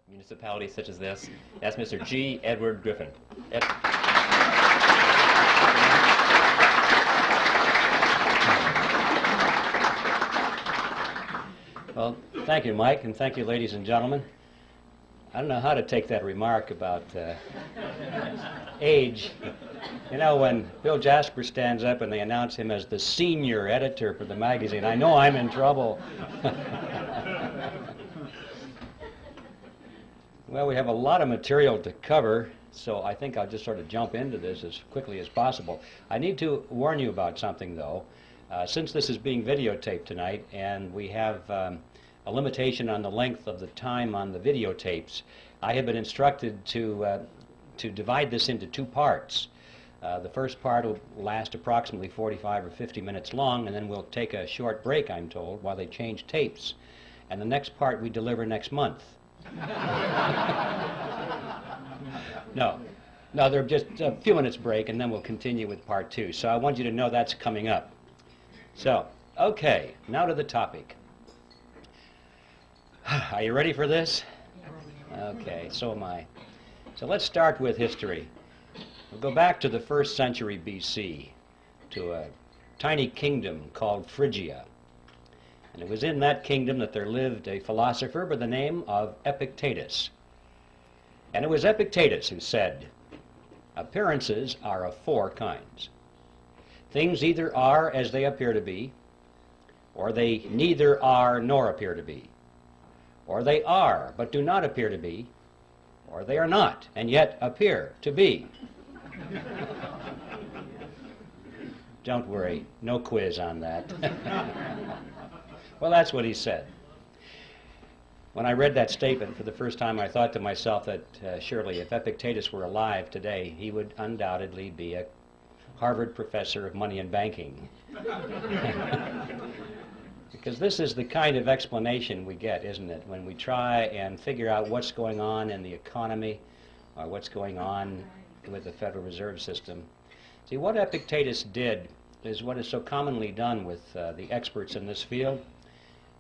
municipality such as this. That's Mr. G. Edward Griffin. Well, thank you, Mike, and thank you, ladies and gentlemen. I don't know how to take that remark about age. You know, when Bill Jasper stands up and they announce him as the senior editor for the magazine, I know I'm in trouble. Well, we have a lot of material to cover, so I think I'll just sort of jump into this as quickly as possible. I need to warn you about something, though. Since this is being videotaped tonight, and we have a limitation on the length of the time on the videotapes, I have been instructed to divide this into two parts. The first part will last approximately 45 or 50 minutes long, and then we'll take a short break, I'm told, while they change tapes. And the next part we deliver next month. No, they're just a few minutes break, and then we'll continue with part two. So I want you to know that's coming up. So, okay, now to the topic. Are you ready for this? Okay, so am I. So let's start with history. We'll go back to the 1st century BC, to a tiny kingdom called Phrygia. And it was in that kingdom that there lived a philosopher by the name of Epictetus. And it was Epictetus who said, appearances are of four kinds. Things either are as they appear to be, or they neither are nor appear to be, or they are but do not appear to be, or they are not and yet appear to be. Don't worry, no quiz on that. Well, that's what he said. When I read that statement for the first time, I thought to myself that surely if Epictetus were alive today, he would undoubtedly be a Harvard professor of money and banking. Because this is the kind of explanation we get, isn't it, when we try and figure out what's going on in the economy or what's going on with the Federal Reserve System. See, what Epictetus did is what is so commonly done with the experts in this field,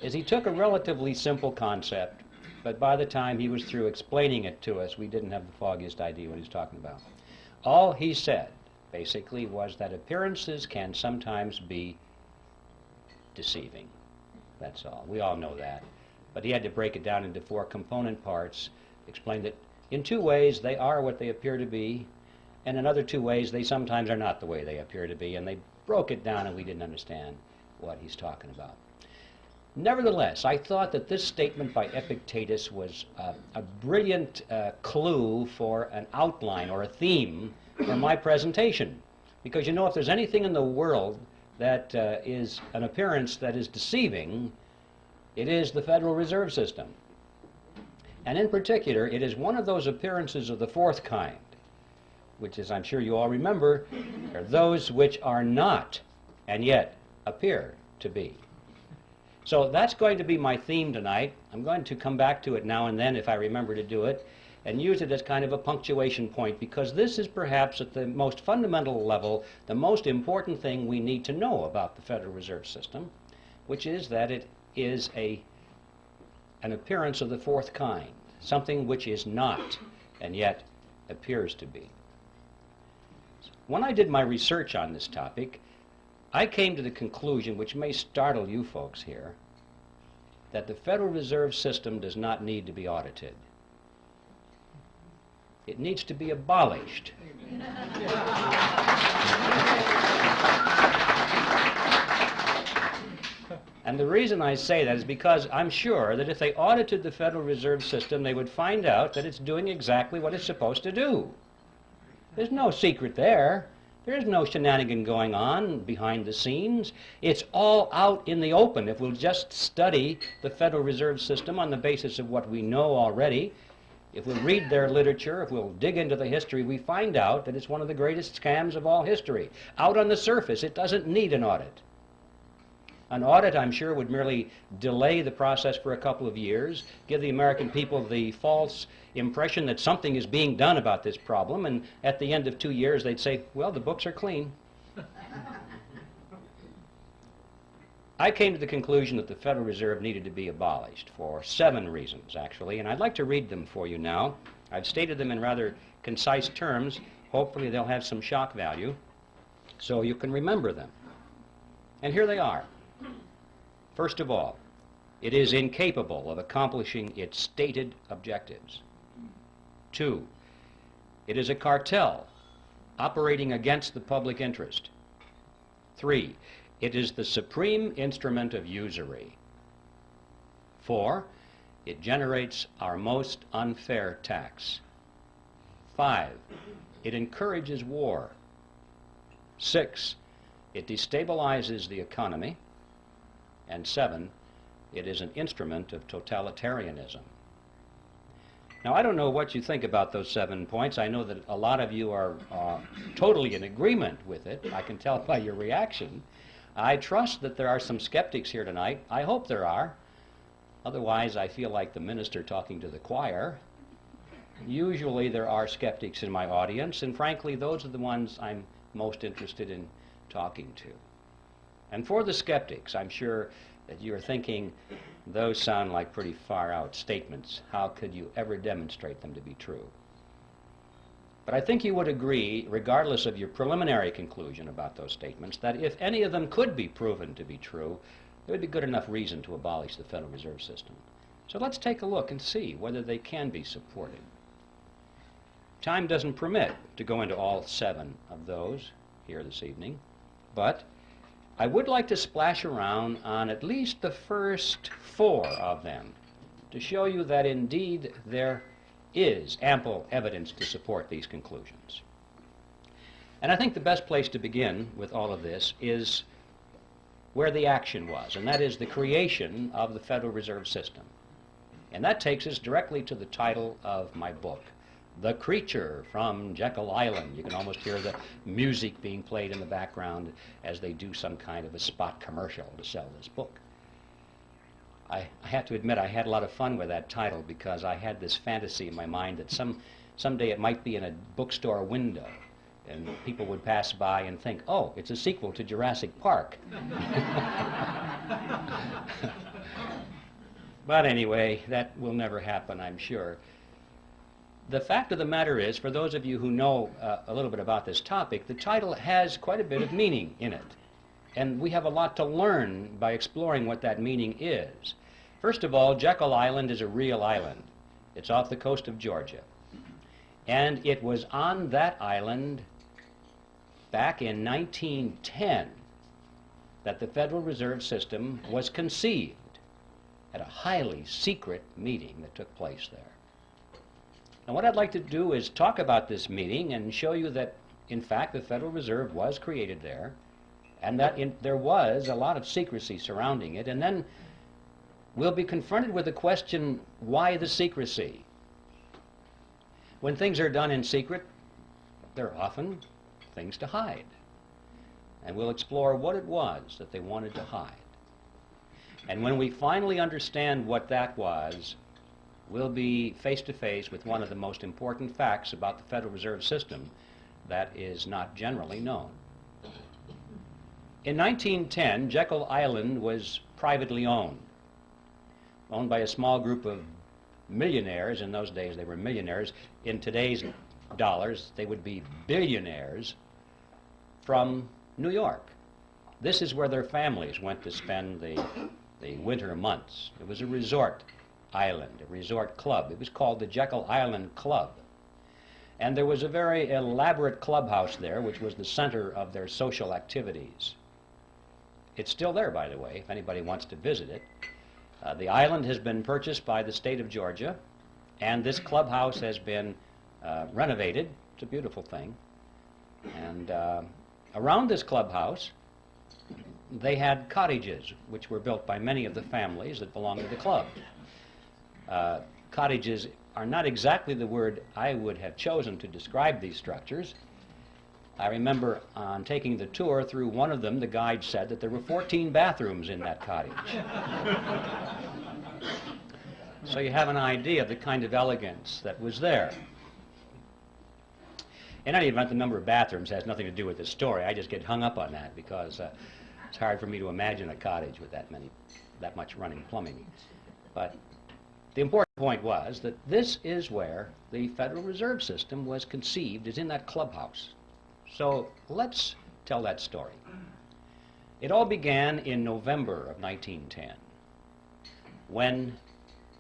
is he took a relatively simple concept, but by the time he was through explaining it to us, we didn't have the foggiest idea what he was talking about. All he said, basically, was that appearances can sometimes be deceiving. That's all. We all know that. But he had to break it down into four component parts, explain that in two ways they are what they appear to be, and in other two ways they sometimes are not the way they appear to be, and they broke it down and we didn't understand what he's talking about. Nevertheless, I thought that this statement by Epictetus was a brilliant clue for an outline or a theme for my presentation. Because you know, if there's anything in the world that is an appearance that is deceiving, it is the Federal Reserve System. And in particular, it is one of those appearances of the fourth kind, which, as I'm sure you all remember, are those which are not and yet appear to be. So that's going to be my theme tonight. I'm going to come back to it now and then if I remember to do it, and use it as kind of a punctuation point, because this is perhaps at the most fundamental level the most important thing we need to know about the Federal Reserve System, which is that it is an appearance of the fourth kind, something which is not and yet appears to be. When I did my research on this topic, I came to the conclusion, which may startle you folks here, that the Federal Reserve System does not need to be audited. It needs to be abolished. And the reason I say that is because I'm sure that if they audited the Federal Reserve System, they would find out that it's doing exactly what it's supposed to do. There's no secret there. There's no shenanigan going on behind the scenes. It's all out in the open. If we'll just study the Federal Reserve System on the basis of what we know already, if we'll read their literature, if we'll dig into the history, we find out that it's one of the greatest scams of all history. Out on the surface, it doesn't need an audit. An audit, I'm sure, would merely delay the process for a couple of years, give the American people the false impression that something is being done about this problem, and at the end of 2 years they'd say, well, the books are clean. I came to the conclusion that the Federal Reserve needed to be abolished for 7 reasons, actually, and I'd like to read them for you now. I've stated them in rather concise terms. Hopefully they'll have some shock value so you can remember them. And here they are. First of all, it is incapable of accomplishing its stated objectives. 2, it is a cartel operating against the public interest. 3, it is the supreme instrument of usury. 4, it generates our most unfair tax. 5, it encourages war. 6, it destabilizes the economy. And 7, it is an instrument of totalitarianism. Now, I don't know what you think about those 7 points. I know that a lot of you are totally in agreement with it. I can tell by your reaction. I trust that there are some skeptics here tonight. I hope there are. Otherwise, I feel like the minister talking to the choir. Usually there are skeptics in my audience, and frankly, those are the ones I'm most interested in talking to. And for the skeptics, I'm sure that you're thinking, those sound like pretty far-out statements. How could you ever demonstrate them to be true? But I think you would agree, regardless of your preliminary conclusion about those statements, that if any of them could be proven to be true, there would be good enough reason to abolish the Federal Reserve System. So let's take a look and see whether they can be supported. Time doesn't permit to go into all 7 of those here this evening, but I would like to splash around on at least the first 4 of them to show you that indeed there is ample evidence to support these conclusions. And I think the best place to begin with all of this is where the action was, and that is the creation of the Federal Reserve System. And that takes us directly to the title of my book, The Creature from Jekyll Island. You can almost hear the music being played in the background as they do some kind of a spot commercial to sell this book. I have to admit I had a lot of fun with that title because I had this fantasy in my mind that someday it might be in a bookstore window and people would pass by and think, oh, it's a sequel to Jurassic Park. But anyway, that will never happen, I'm sure. The fact of the matter is, for those of you who know a little bit about this topic, the title has quite a bit of meaning in it. And we have a lot to learn by exploring what that meaning is. First of all, Jekyll Island is a real island. It's off the coast of Georgia. And it was on that island back in 1910 that the Federal Reserve System was conceived at a highly secret meeting that took place there. Now, what I'd like to do is talk about this meeting and show you that, in fact, the Federal Reserve was created there, and that there was a lot of secrecy surrounding it, and then we'll be confronted with the question, why the secrecy? When things are done in secret, there are often things to hide. And we'll explore what it was that they wanted to hide. And when we finally understand what that was, we'll be face to face with one of the most important facts about the Federal Reserve System that is not generally known. In 1910, Jekyll Island was privately owned by a small group of millionaires. In those days, they were millionaires. In today's dollars, they would be billionaires from New York. This is where their families went to spend the winter months. It was a resort island, a resort club. It was called the Jekyll Island Club. And there was a very elaborate clubhouse there, which was the center of their social activities. It's still there, by the way, if anybody wants to visit it. The island has been purchased by the state of Georgia, and this clubhouse has been renovated. It's a beautiful thing. And around this clubhouse, they had cottages, which were built by many of the families that belonged to the club. Cottages are not exactly the word I would have chosen to describe these structures. I remember on taking the tour through one of them, the guide said that there were 14 bathrooms in that cottage. So you have an idea of the kind of elegance that was there. In any event, the number of bathrooms has nothing to do with the story. I just get hung up on that because It's hard for me to imagine a cottage with that much running plumbing. But the important point was that this is where the Federal Reserve System was conceived, is in that clubhouse. So let's tell that story. It all began in November of 1910, when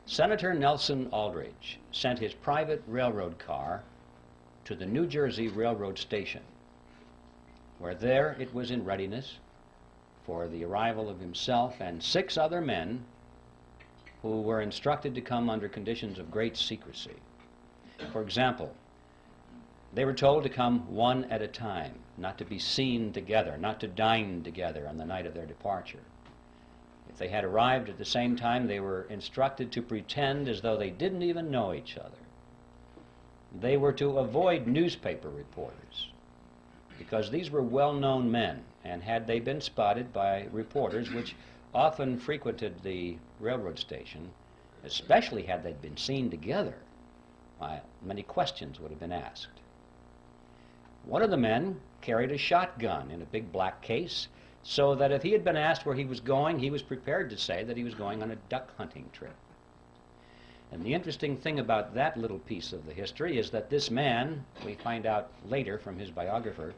Senator Nelson Aldrich sent his private railroad car to the New Jersey Railroad Station, where there it was in readiness for the arrival of himself and 6 other men who were instructed to come under conditions of great secrecy. For example, they were told to come one at a time, not to be seen together, not to dine together on the night of their departure. If they had arrived at the same time, they were instructed to pretend as though they didn't even know each other. They were to avoid newspaper reporters, because these were well-known men, and had they been spotted by reporters, which often frequented the railroad station, especially had they been seen together, many questions would have been asked. One of the men carried a shotgun in a big black case, so that if he had been asked where he was going, he was prepared to say that he was going on a duck hunting trip. And the interesting thing about that little piece of the history is that this man, we find out later from his biographer,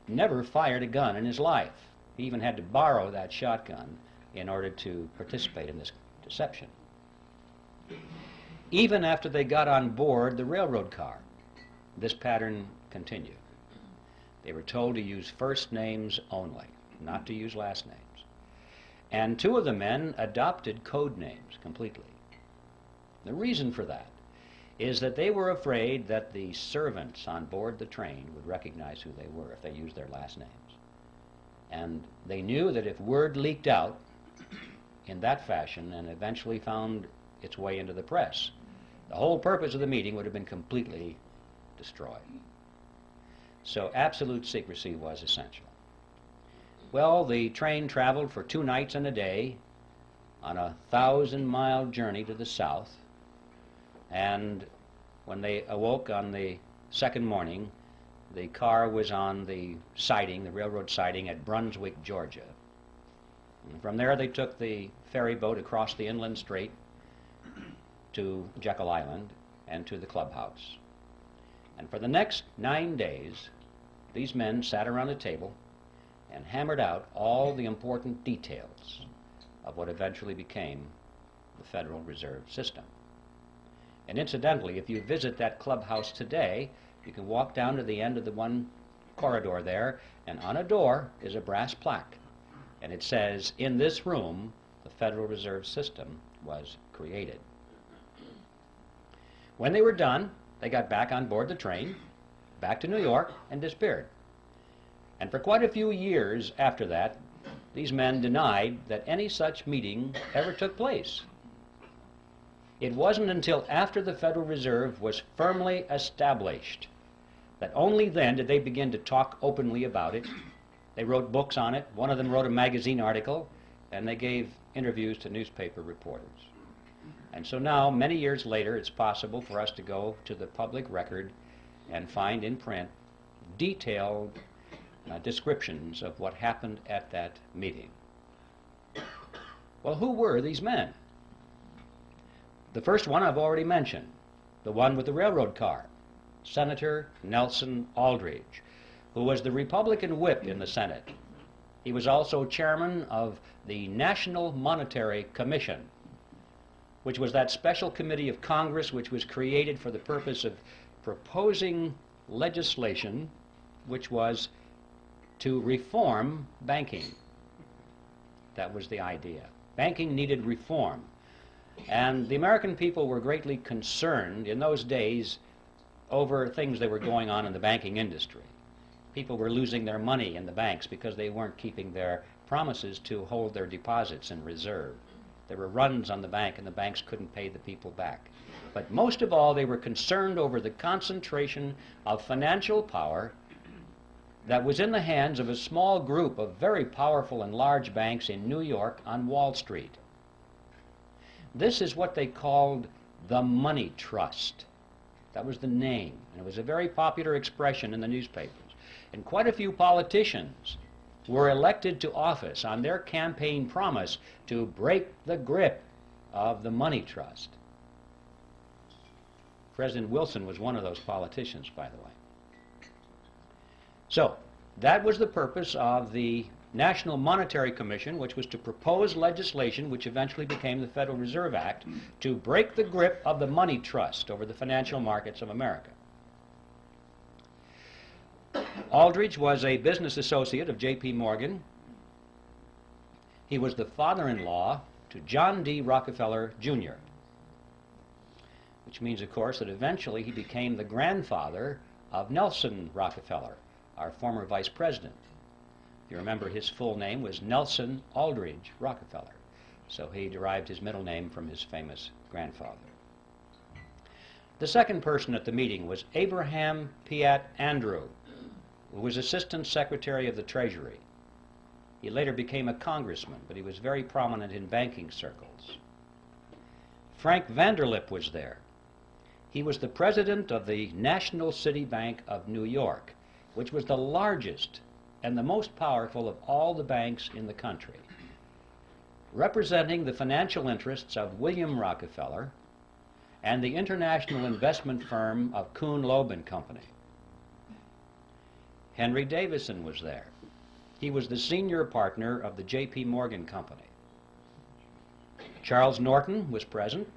never fired a gun in his life. He even had to borrow that shotgun in order to participate in this deception. Even after they got on board the railroad car, this pattern continued. They were told to use first names only, not to use last names. And 2 of the men adopted code names completely. The reason for that is that they were afraid that the servants on board the train would recognize who they were if they used their last names. And they knew that if word leaked out in that fashion and eventually found its way into the press, the whole purpose of the meeting would have been completely destroyed. So absolute secrecy was essential. Well, the train traveled for 2 nights and a day on a 1,000-mile journey to the south, and when they awoke on the second morning, the car was on the siding, the railroad siding at Brunswick, Georgia. And from there they took the ferry boat across the inland strait to Jekyll Island and to the clubhouse. And for the next 9 days, these men sat around a table and hammered out all the important details of what eventually became the Federal Reserve System. And incidentally, if you visit that clubhouse today, you can walk down to the end of the one corridor there, and on a door is a brass plaque. And it says, "In this room, the Federal Reserve System was created." When they were done, they got back on board the train, back to New York, and disappeared. And for quite a few years after that, these men denied that any such meeting ever took place. It wasn't until after the Federal Reserve was firmly established that only then did they begin to talk openly about it. They wrote books on it. One of them wrote a magazine article, and they gave interviews to newspaper reporters. And so now, many years later, it's possible for us to go to the public record and find in print detailed descriptions of what happened at that meeting. Well, who were these men? The first one I've already mentioned, the one with the railroad car, Senator Nelson Aldrich, who was the Republican whip in the Senate. He was also chairman of the National Monetary Commission, which was that special committee of Congress which was created for the purpose of proposing legislation which was to reform banking. That was the idea. Banking needed reform. And the American people were greatly concerned in those days over things that were going on in the banking industry. People were losing their money in the banks because they weren't keeping their promises to hold their deposits in reserve. There were runs on the bank, and the banks couldn't pay the people back. But most of all, they were concerned over the concentration of financial power that was in the hands of a small group of very powerful and large banks in New York on Wall Street. This is what they called the money trust. That was the name, and it was a very popular expression in the newspapers. And quite a few politicians were elected to office on their campaign promise to break the grip of the money trust. President Wilson was one of those politicians, by the way. So, that was the purpose of the National Monetary Commission, which was to propose legislation which eventually became the Federal Reserve Act to break the grip of the money trust over the financial markets of America. Aldrich was a business associate of J.P. Morgan. He was the father-in-law to John D. Rockefeller, Jr., which means, of course, that eventually he became the grandfather of Nelson Rockefeller, our former vice president. You remember his full name was Nelson Aldrich Rockefeller, so he derived his middle name from his famous grandfather. The second person at the meeting was Abraham Piatt Andrew, who was Assistant Secretary of the Treasury. He later became a congressman, but he was very prominent in banking circles. Frank Vanderlip was there. He was the president of the National City Bank of New York, which was the largest and the most powerful of all the banks in the country, representing the financial interests of William Rockefeller and the international investment firm of Kuhn, Loeb and Company. Henry Davison was there. He was the senior partner of the J.P. Morgan Company. Charles Norton was present.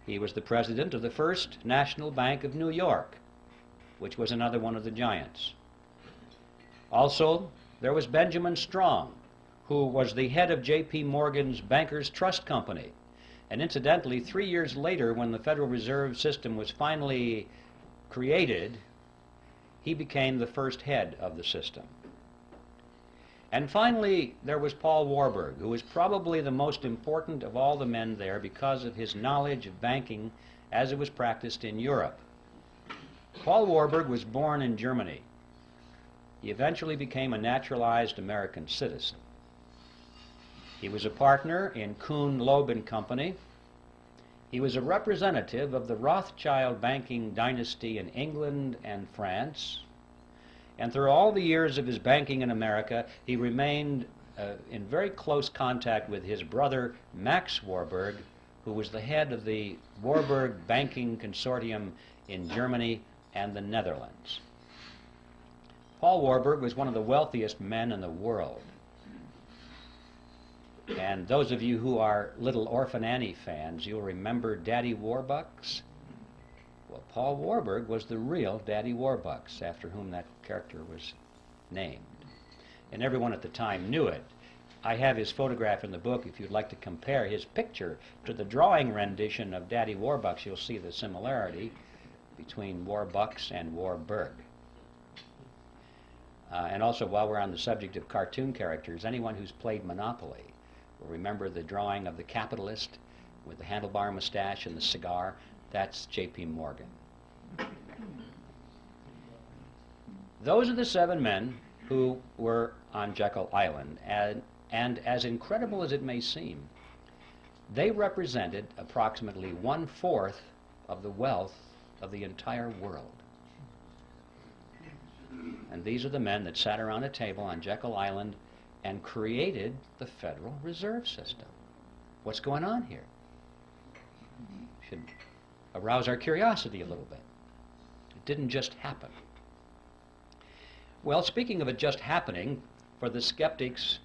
He was the president of the First National Bank of New York, which was another one of the giants. Also, there was Benjamin Strong, who was the head of J.P. Morgan's Bankers Trust Company. And incidentally, 3 years later, when the Federal Reserve System was finally created, he became the first head of the system. And finally, there was Paul Warburg, who was probably the most important of all the men there because of his knowledge of banking as it was practiced in Europe. Paul Warburg was born in Germany. He eventually became a naturalized American citizen. He was a partner in Kuhn, Loeb and Company. He was a representative of the Rothschild banking dynasty in England and France. And through all the years of his banking in America, he remained in very close contact with his brother, Max Warburg, who was the head of the Warburg Banking Consortium in Germany and the Netherlands. Paul Warburg was one of the wealthiest men in the world. And those of you who are Little Orphan Annie fans, you'll remember Daddy Warbucks. Well, Paul Warburg was the real Daddy Warbucks, after whom that character was named. And everyone at the time knew it. I have his photograph in the book. If you'd like to compare his picture to the drawing rendition of Daddy Warbucks, you'll see the similarity between Warbucks and Warburg. And also, while we're on the subject of cartoon characters, anyone who's played Monopoly will remember the drawing of the capitalist with the handlebar mustache and the cigar. That's J.P. Morgan. Those are the 7 men who were on Jekyll Island, and as incredible as it may seem, they represented approximately 1/4 of the wealth of the entire world. And these are the men that sat around a table on Jekyll Island and created the Federal Reserve System. What's going on here? Should arouse our curiosity a little bit. It didn't just happen. Well, speaking of it just happening, for the skeptics,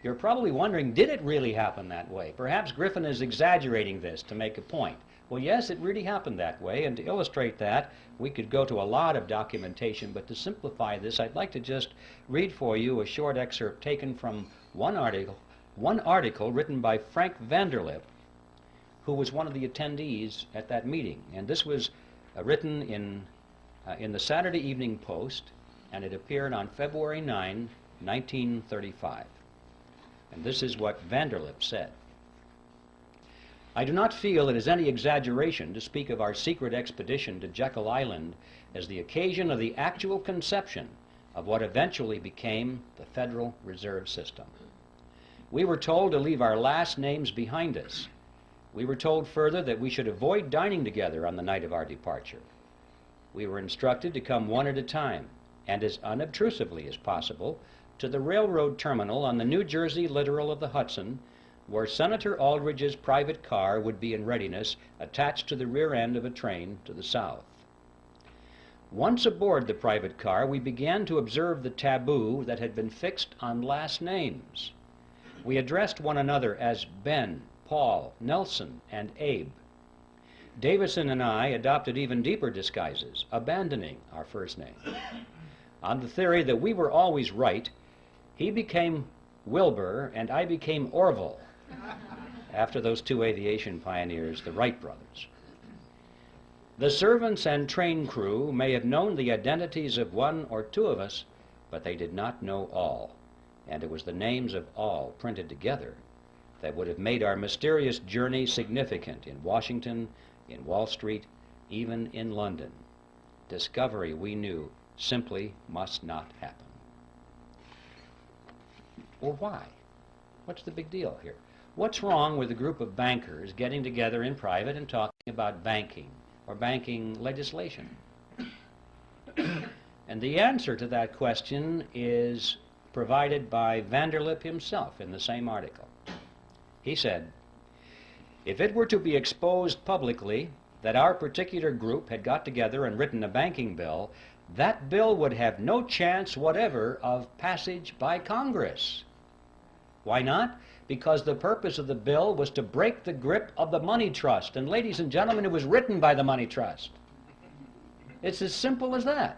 you're probably wondering, did it really happen that way? Perhaps Griffin is exaggerating this to make a point. Well, yes, it really happened that way, and to illustrate that, we could go to a lot of documentation, but to simplify this, I'd like to just read for you a short excerpt taken from one article written by Frank Vanderlip, who was one of the attendees at that meeting. And this was written in the Saturday Evening Post, and it appeared on February 9, 1935. And this is what Vanderlip said. I do not feel it is any exaggeration to speak of our secret expedition to Jekyll Island as the occasion of the actual conception of what eventually became the Federal Reserve System. We were told to leave our last names behind us. We were told further that we should avoid dining together on the night of our departure. We were instructed to come one at a time, and as unobtrusively as possible, to the railroad terminal on the New Jersey littoral of the Hudson, where Senator Aldrich's private car would be in readiness, attached to the rear end of a train to the south. Once aboard the private car, we began to observe the taboo that had been fixed on last names. We addressed one another as Ben, Paul, Nelson, and Abe. Davison and I adopted even deeper disguises, abandoning our first name. On the theory that we were always right, he became Wilbur and I became Orville, after those two aviation pioneers, the Wright brothers. The servants and train crew may have known the identities of one or two of us, but they did not know all, and it was the names of all printed together that would have made our mysterious journey significant in Washington, in Wall Street, even in London. Discovery, we knew, simply must not happen. Well, why? What's the big deal here? What's wrong with a group of bankers getting together in private and talking about banking or banking legislation? And the answer to that question is provided by Vanderlip himself in the same article. He said, "If it were to be exposed publicly that our particular group had got together and written a banking bill, that bill would have no chance whatever of passage by Congress." Why not? Because the purpose of the bill was to break the grip of the money trust. And ladies and gentlemen, it was written by the money trust. It's as simple as that.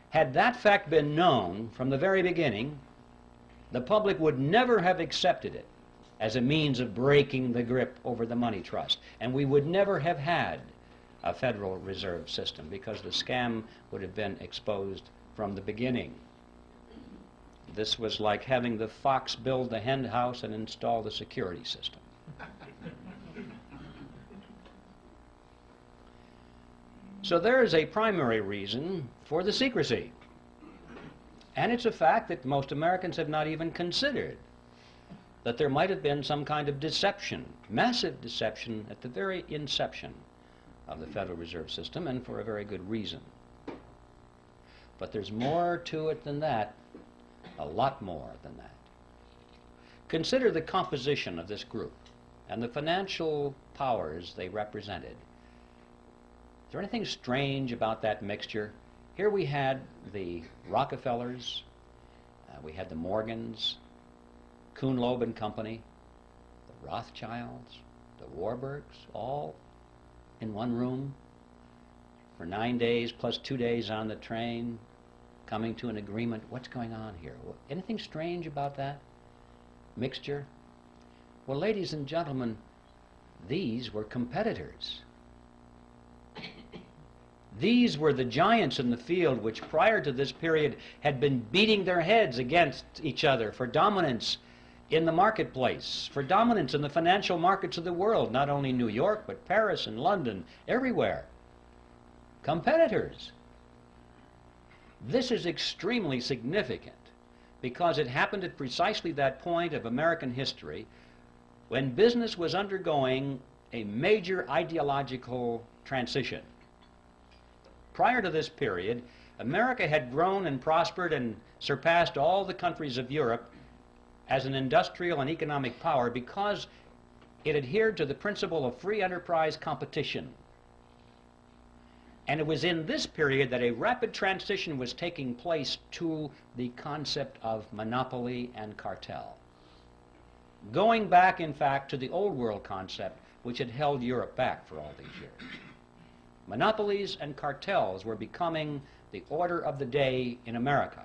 Had that fact been known from the very beginning, the public would never have accepted it as a means of breaking the grip over the money trust. And we would never have had a Federal Reserve System because the scam would have been exposed from the beginning. This was like having the fox build the hen house and install the security system. So there is a primary reason for the secrecy. And it's a fact that most Americans have not even considered, that there might have been some kind of deception, massive deception at the very inception of the Federal Reserve System, and for a very good reason. But there's more to it than that. A lot more than that. Consider the composition of this group and the financial powers they represented. Is there anything strange about that mixture? Here we had the Rockefellers, we had the Morgans, Kuhn, Loeb and Company, the Rothschilds, the Warburgs, all in one room for 9 days plus 2 days on the train, coming to an agreement. What's going on here? Anything strange about that mixture? Well, ladies and gentlemen, these were competitors. These were the giants in the field which prior to this period had been beating their heads against each other for dominance in the marketplace, for dominance in the financial markets of the world, not only New York, but Paris and London, everywhere. Competitors. This is extremely significant because it happened at precisely that point of American history when business was undergoing a major ideological transition. Prior to this period, America had grown and prospered and surpassed all the countries of Europe as an industrial and economic power because it adhered to the principle of free enterprise competition. And it was in this period that a rapid transition was taking place to the concept of monopoly and cartel. Going back, in fact, to the old world concept which had held Europe back for all these years. Monopolies and cartels were becoming the order of the day in America.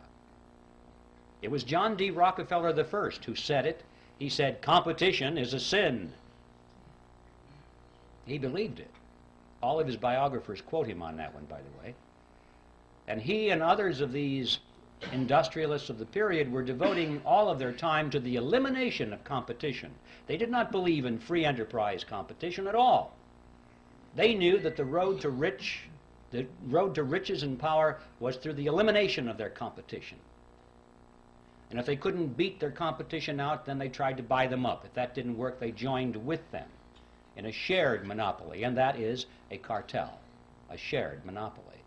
It was John D. Rockefeller I who said it. He said, "Competition is a sin." He believed it. All of his biographers quote him on that one, by the way. And he and others of these industrialists of the period were devoting all of their time to the elimination of competition. They did not believe in free enterprise competition at all. They knew that the road to riches and power was through the elimination of their competition. And if they couldn't beat their competition out, then they tried to buy them up. If that didn't work, they joined with them in a shared monopoly, and that is a cartel, a shared monopoly.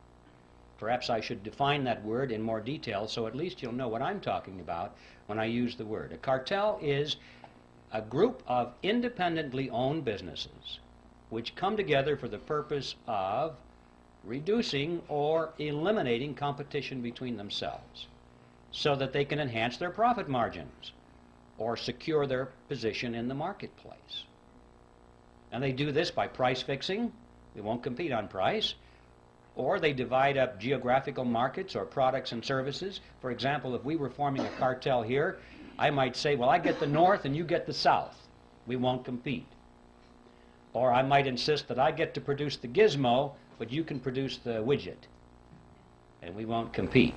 Perhaps I should define that word in more detail so at least you'll know what I'm talking about when I use the word. A cartel is a group of independently owned businesses which come together for the purpose of reducing or eliminating competition between themselves so that they can enhance their profit margins or secure their position in the marketplace. And they do this by price fixing. They won't compete on price. Or they divide up geographical markets or products and services. For example, if we were forming a cartel here, I might say, well, I get the north and you get the south. We won't compete. Or I might insist that I get to produce the gizmo, but you can produce the widget. And we won't compete.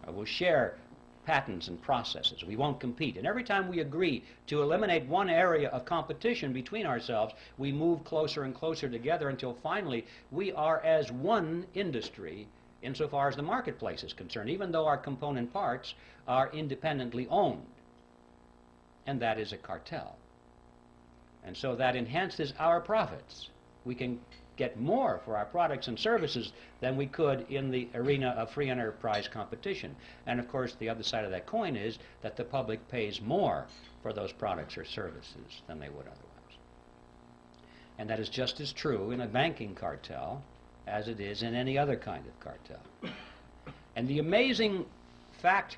Or we'll share patents and processes. We won't compete. And every time we agree to eliminate one area of competition between ourselves, we move closer and closer together until finally we are as one industry insofar as the marketplace is concerned, even though our component parts are independently owned. And that is a cartel. And so that enhances our profits. We can get more for our products and services than we could in the arena of free enterprise competition. And of course, the other side of that coin is that the public pays more for those products or services than they would otherwise. And that is just as true in a banking cartel as it is in any other kind of cartel. And the amazing fact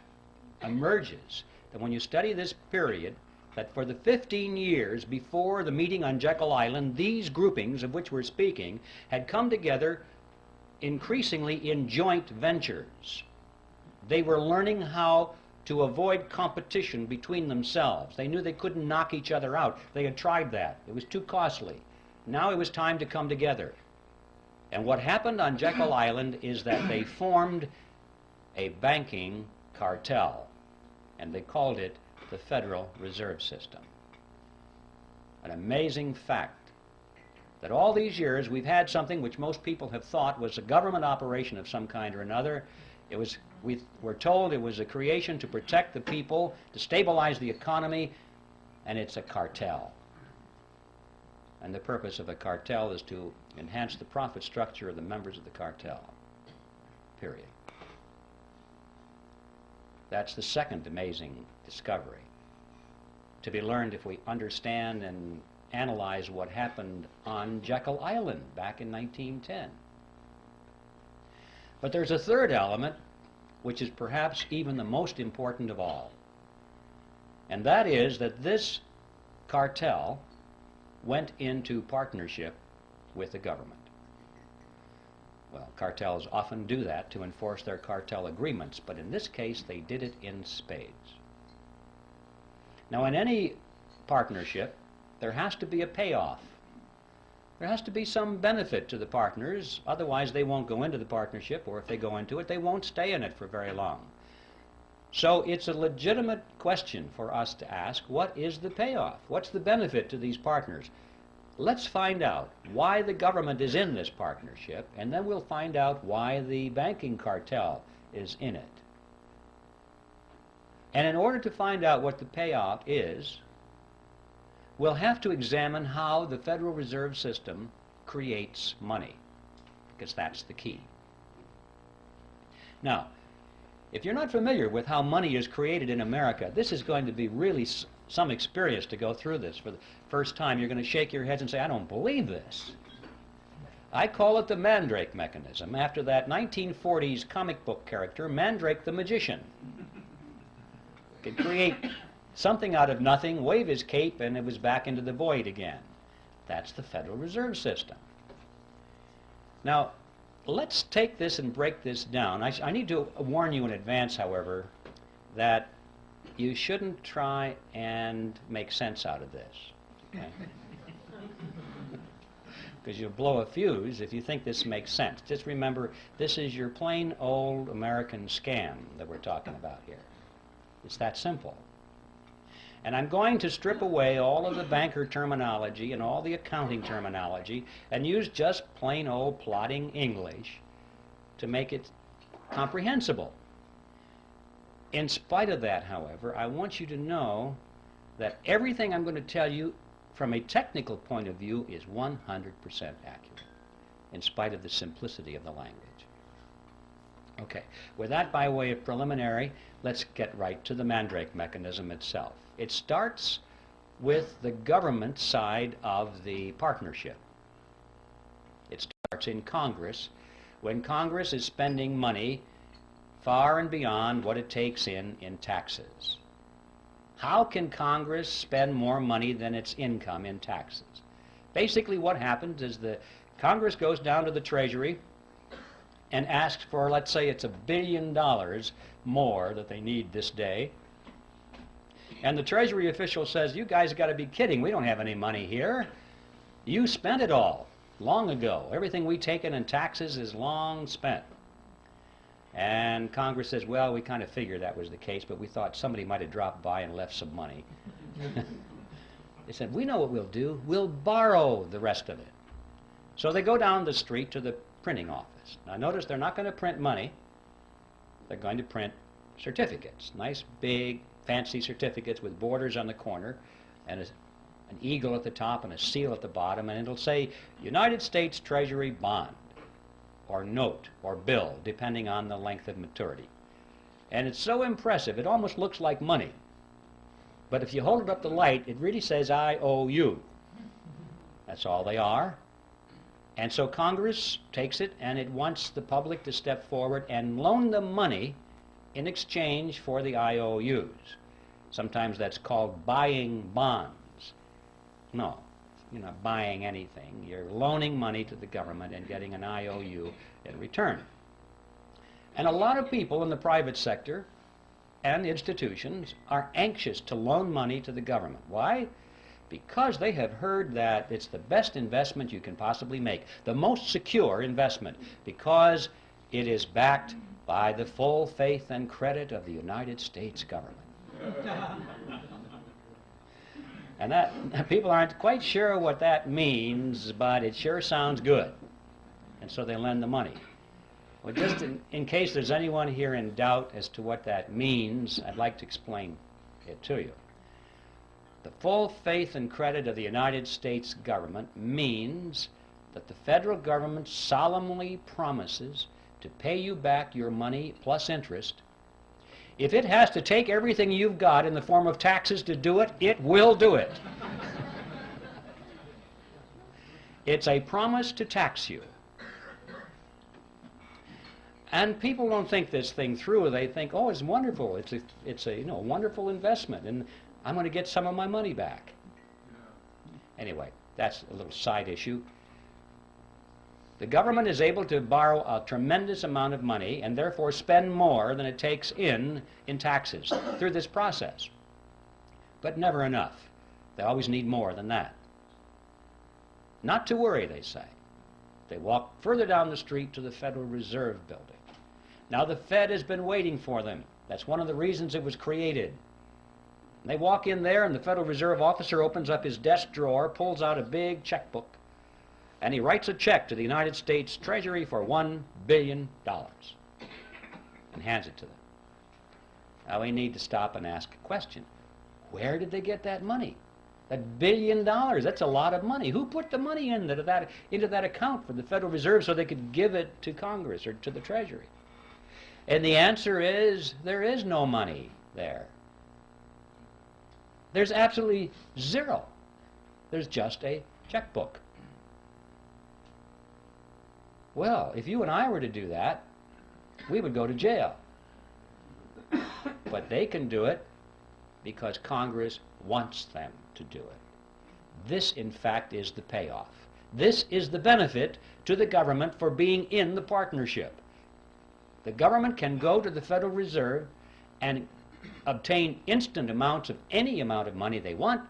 emerges that when you study this period, that for the 15 years before the meeting on Jekyll Island, these groupings of which we're speaking had come together increasingly in joint ventures. They were learning how to avoid competition between themselves. They knew they couldn't knock each other out. They had tried that. It was too costly. Now it was time to come together. And what happened on Jekyll Island is that they formed a banking cartel, and they called it the Federal Reserve System. An amazing fact that all these years we've had something which most people have thought was a government operation of some kind or another. We were told it was a creation to protect the people, to stabilize the economy, and it's a cartel. And the purpose of a cartel is to enhance the profit structure of the members of the cartel. Period. That's the second amazing discovery, to be learned if we understand and analyze what happened on Jekyll Island back in 1910. But there's a third element, which is perhaps even the most important of all. And that is that this cartel went into partnership with the government. Well, cartels often do that to enforce their cartel agreements, but in this case they did it in spades. Now, in any partnership, there has to be a payoff. There has to be some benefit to the partners, otherwise they won't go into the partnership, or if they go into it, they won't stay in it for very long. So it's a legitimate question for us to ask, what is the payoff? What's the benefit to these partners? Let's find out why the government is in this partnership, and then we'll find out why the banking cartel is in it. And in order to find out what the payoff is, we'll have to examine how the Federal Reserve System creates money, because that's the key. Now, if you're not familiar with how money is created in America, this is going to be really some experience to go through this for the first time. You're going to shake your heads and say, I don't believe this. I call it the Mandrake mechanism, after that 1940s comic book character, Mandrake the Magician. Could create something out of nothing, wave his cape, and it was back into the void again. That's the Federal Reserve System. Now, let's take this and break this down. I need to warn you in advance, however, that you shouldn't try and make sense out of this. Okay? Because you'll blow a fuse if you think this makes sense. Just remember, this is your plain old American scam that we're talking about here. It's that simple. And I'm going to strip away all of the banker terminology and all the accounting terminology and use just plain old plodding English to make it comprehensible. In spite of that, however, I want you to know that everything I'm going to tell you from a technical point of view is 100% accurate, in spite of the simplicity of the language. Okay, with that by way of preliminary, let's get right to the Mandrake mechanism itself. It starts with the government side of the partnership. It starts in Congress, when Congress is spending money far and beyond what it takes in taxes. How can Congress spend more money than its income in taxes? Basically what happens is the Congress goes down to the Treasury and asks for, let's say it's $1 billion more that they need this day. And the Treasury official says, you guys got to be kidding, we don't have any money here. You spent it all long ago. Everything we taken in taxes is long spent. And Congress says, well, we kind of figured that was the case, but we thought somebody might have dropped by and left some money. They said, we know what we'll do. We'll borrow the rest of it. So they go down the street to the printing office. Now notice they're not going to print money. They're going to print certificates. Nice, big, fancy certificates with borders on the corner and an eagle at the top and a seal at the bottom, and it'll say United States Treasury bond or note or bill, depending on the length of maturity. And it's so impressive, it almost looks like money. But if you hold it up to light, it really says I owe you. That's all they are. And so Congress takes it and it wants the public to step forward and loan them money in exchange for the IOUs. Sometimes that's called buying bonds. No, you're not buying anything. You're loaning money to the government and getting an IOU in return. And a lot of people in the private sector and institutions are anxious to loan money to the government. Why? Because they have heard that it's the best investment you can possibly make, the most secure investment, because it is backed by the full faith and credit of the United States government. And that people aren't quite sure what that means, but it sure sounds good. And so they lend the money. Well, just in case there's anyone here in doubt as to what that means, I'd like to explain it to you. The full faith and credit of the United States government means that the federal government solemnly promises to pay you back your money plus interest. If it has to take everything you've got in the form of taxes to do it, it will do it. It's a promise to tax you. And people don't think this thing through. They think, oh, it's wonderful. It's a wonderful investment, and I'm going to get some of my money back. Anyway, that's a little side issue. The government is able to borrow a tremendous amount of money and therefore spend more than it takes in taxes through this process. But never enough. They always need more than that. Not to worry, they say. They walk further down the street to the Federal Reserve Building. Now the Fed has been waiting for them. That's one of the reasons it was created. They walk in there and the Federal Reserve officer opens up his desk drawer, pulls out a big checkbook, and he writes a check to the United States Treasury for $1 billion and hands it to them. Now we need to stop and ask a question. Where did they get that money? That $1 billion, that's a lot of money. Who put the money into that account for the Federal Reserve so they could give it to Congress or to the Treasury? And the answer is, there is no money there. There's absolutely zero. There's just a checkbook. Well, if you and I were to do that, we would go to jail. But they can do it because Congress wants them to do it. This, in fact, is the payoff. This is the benefit to the government for being in the partnership. The government can go to the Federal Reserve and obtain instant amounts of any amount of money they want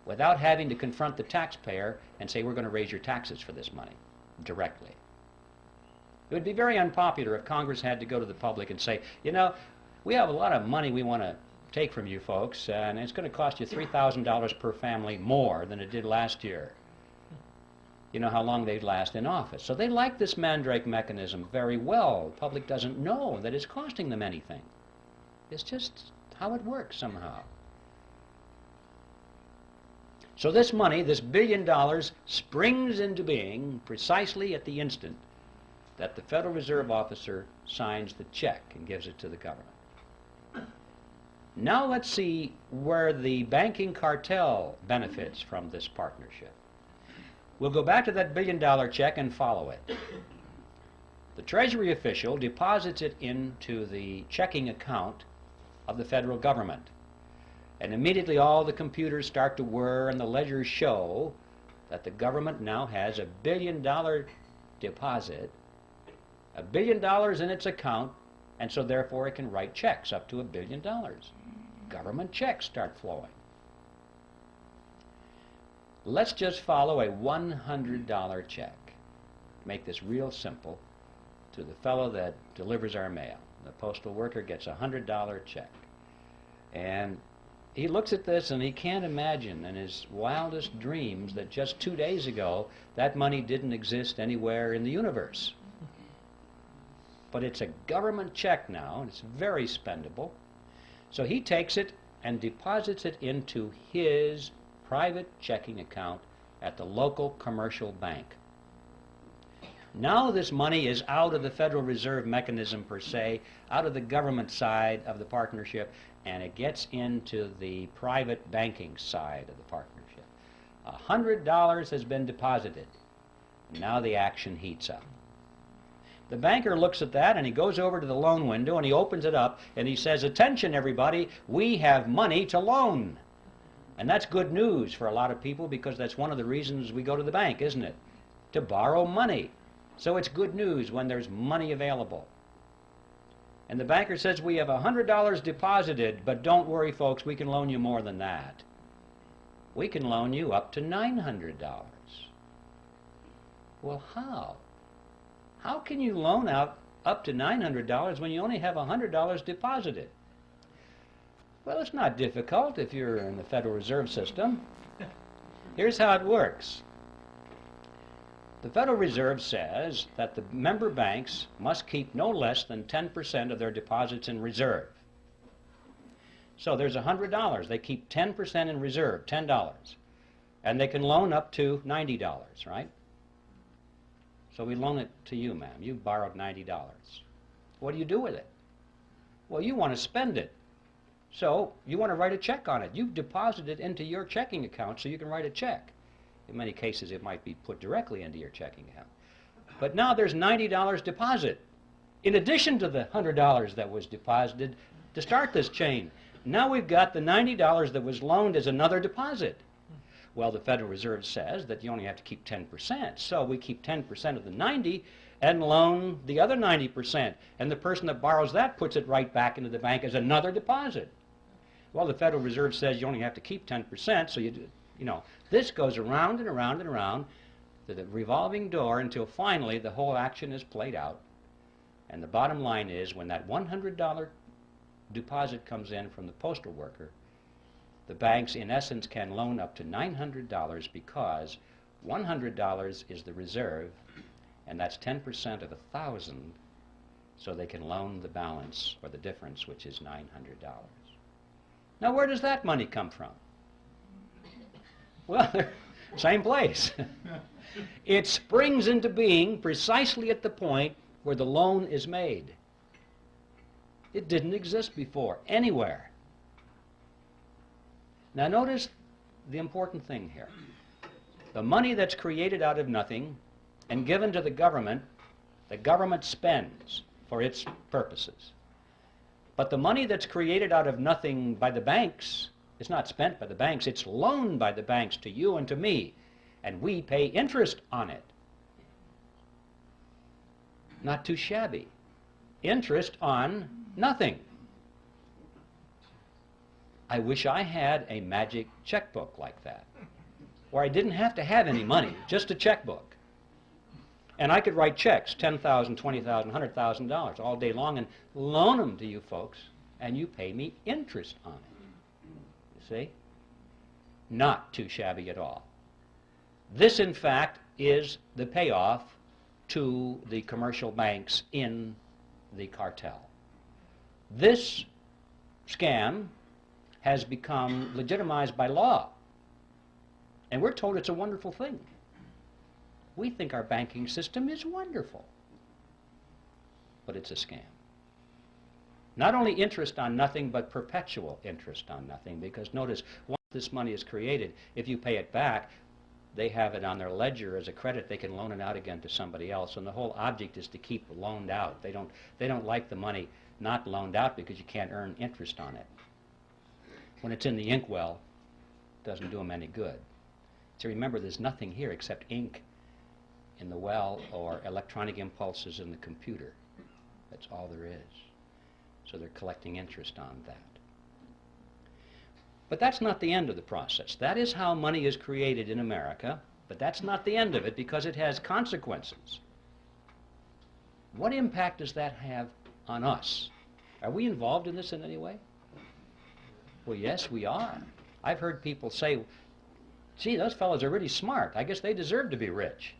without having to confront the taxpayer and say, we're going to raise your taxes for this money directly. It would be very unpopular if Congress had to go to the public and say, we have a lot of money we want to take from you folks, and it's going to cost you $3,000 per family more than it did last year. You know how long they'd last in office. So they like this Mandrake mechanism very well. The public doesn't know that it's costing them anything. It's just how it works somehow. So this money, this $1 billion, springs into being precisely at the instant that the Federal Reserve officer signs the check and gives it to the government. Now let's see where the banking cartel benefits from this partnership. We'll go back to that $1 billion check and follow it. The Treasury official deposits it into the checking account of the federal government. And immediately all the computers start to whir and the ledgers show that the government now has a $1 billion deposit, $1 billion in its account, and so therefore it can write checks up to $1 billion. Government checks start flowing. Let's just follow a $100 check. Make this real simple to the fellow that delivers our mail. The postal worker gets a $100 check. And he looks at this and he can't imagine in his wildest dreams that just 2 days ago that money didn't exist anywhere in the universe. But it's a government check now, and it's very spendable. So he takes it and deposits it into his private checking account at the local commercial bank. Now this money is out of the Federal Reserve mechanism per se, out of the government side of the partnership, and it gets into the private banking side of the partnership. $100 has been deposited. Now the action heats up. The banker looks at that and he goes over to the loan window and he opens it up and he says, "Attention everybody, we have money to loan." And that's good news for a lot of people because that's one of the reasons we go to the bank, isn't it? To borrow money. So it's good news when there's money available. And the banker says, "We have $100 deposited, but don't worry folks, we can loan you more than that. We can loan you up to $900. Well, how? How can you loan out up to $900 when you only have $100 deposited? Well, it's not difficult if you're in the Federal Reserve System. Here's how it works. The Federal Reserve says that the member banks must keep no less than 10% of their deposits in reserve. So there's $100. They keep 10% in reserve, $10. And they can loan up to $90, right? So we loan it to you, ma'am. You borrowed $90. What do you do with it? Well, you want to spend it. So you want to write a check on it. You've deposited it into your checking account so you can write a check. In many cases, it might be put directly into your checking account. But now there's $90 deposit, in addition to the $100 that was deposited to start this chain. Now we've got the $90 that was loaned as another deposit. Well, the Federal Reserve says that you only have to keep 10%, so we keep 10% of the 90 and loan the other 90%, and the person that borrows that puts it right back into the bank as another deposit. Well, the Federal Reserve says you only have to keep 10%, so you know, this goes around and around and around to the revolving door until finally the whole action is played out. And the bottom line is when that $100 deposit comes in from the postal worker, the banks in essence can loan up to $900 because $100 is the reserve and that's 10% of 1,000, so they can loan the balance or the difference, which is $900. Now where does that money come from? Well, same place. It springs into being precisely at the point where the loan is made. It didn't exist before, anywhere. Now notice the important thing here. The money that's created out of nothing and given to the government spends for its purposes. But the money that's created out of nothing by the banks is not spent by the banks, it's loaned by the banks to you and to me, and we pay interest on it. Not too shabby. Interest on nothing. I wish I had a magic checkbook like that, where I didn't have to have any money, just a checkbook. And I could write checks, $10,000, $20,000, $100,000 all day long and loan them to you folks, and you pay me interest on it. You see? Not too shabby at all. This, in fact, is the payoff to the commercial banks in the cartel. This scam has become legitimized by law, and we're told it's a wonderful thing. We think our banking system is wonderful. but it's a scam. Not only interest on nothing, but perpetual interest on nothing, because notice, once this money is created, if you pay it back, they have it on their ledger as a credit. They can loan it out again to somebody else, and the whole object is to keep loaned out. They don't like the money not loaned out because you can't earn interest on it. When it's in the inkwell, it doesn't do them any good. So remember, there's nothing here except ink in the well or electronic impulses in the computer. That's all there is. So they're collecting interest on that. But that's not the end of the process. That is how money is created in America, but that's not the end of it because it has consequences. What impact does that have on us? Are we involved in this in any way? Well, yes, we are. I've heard people say, gee, those fellows are really smart. I guess they deserve to be rich.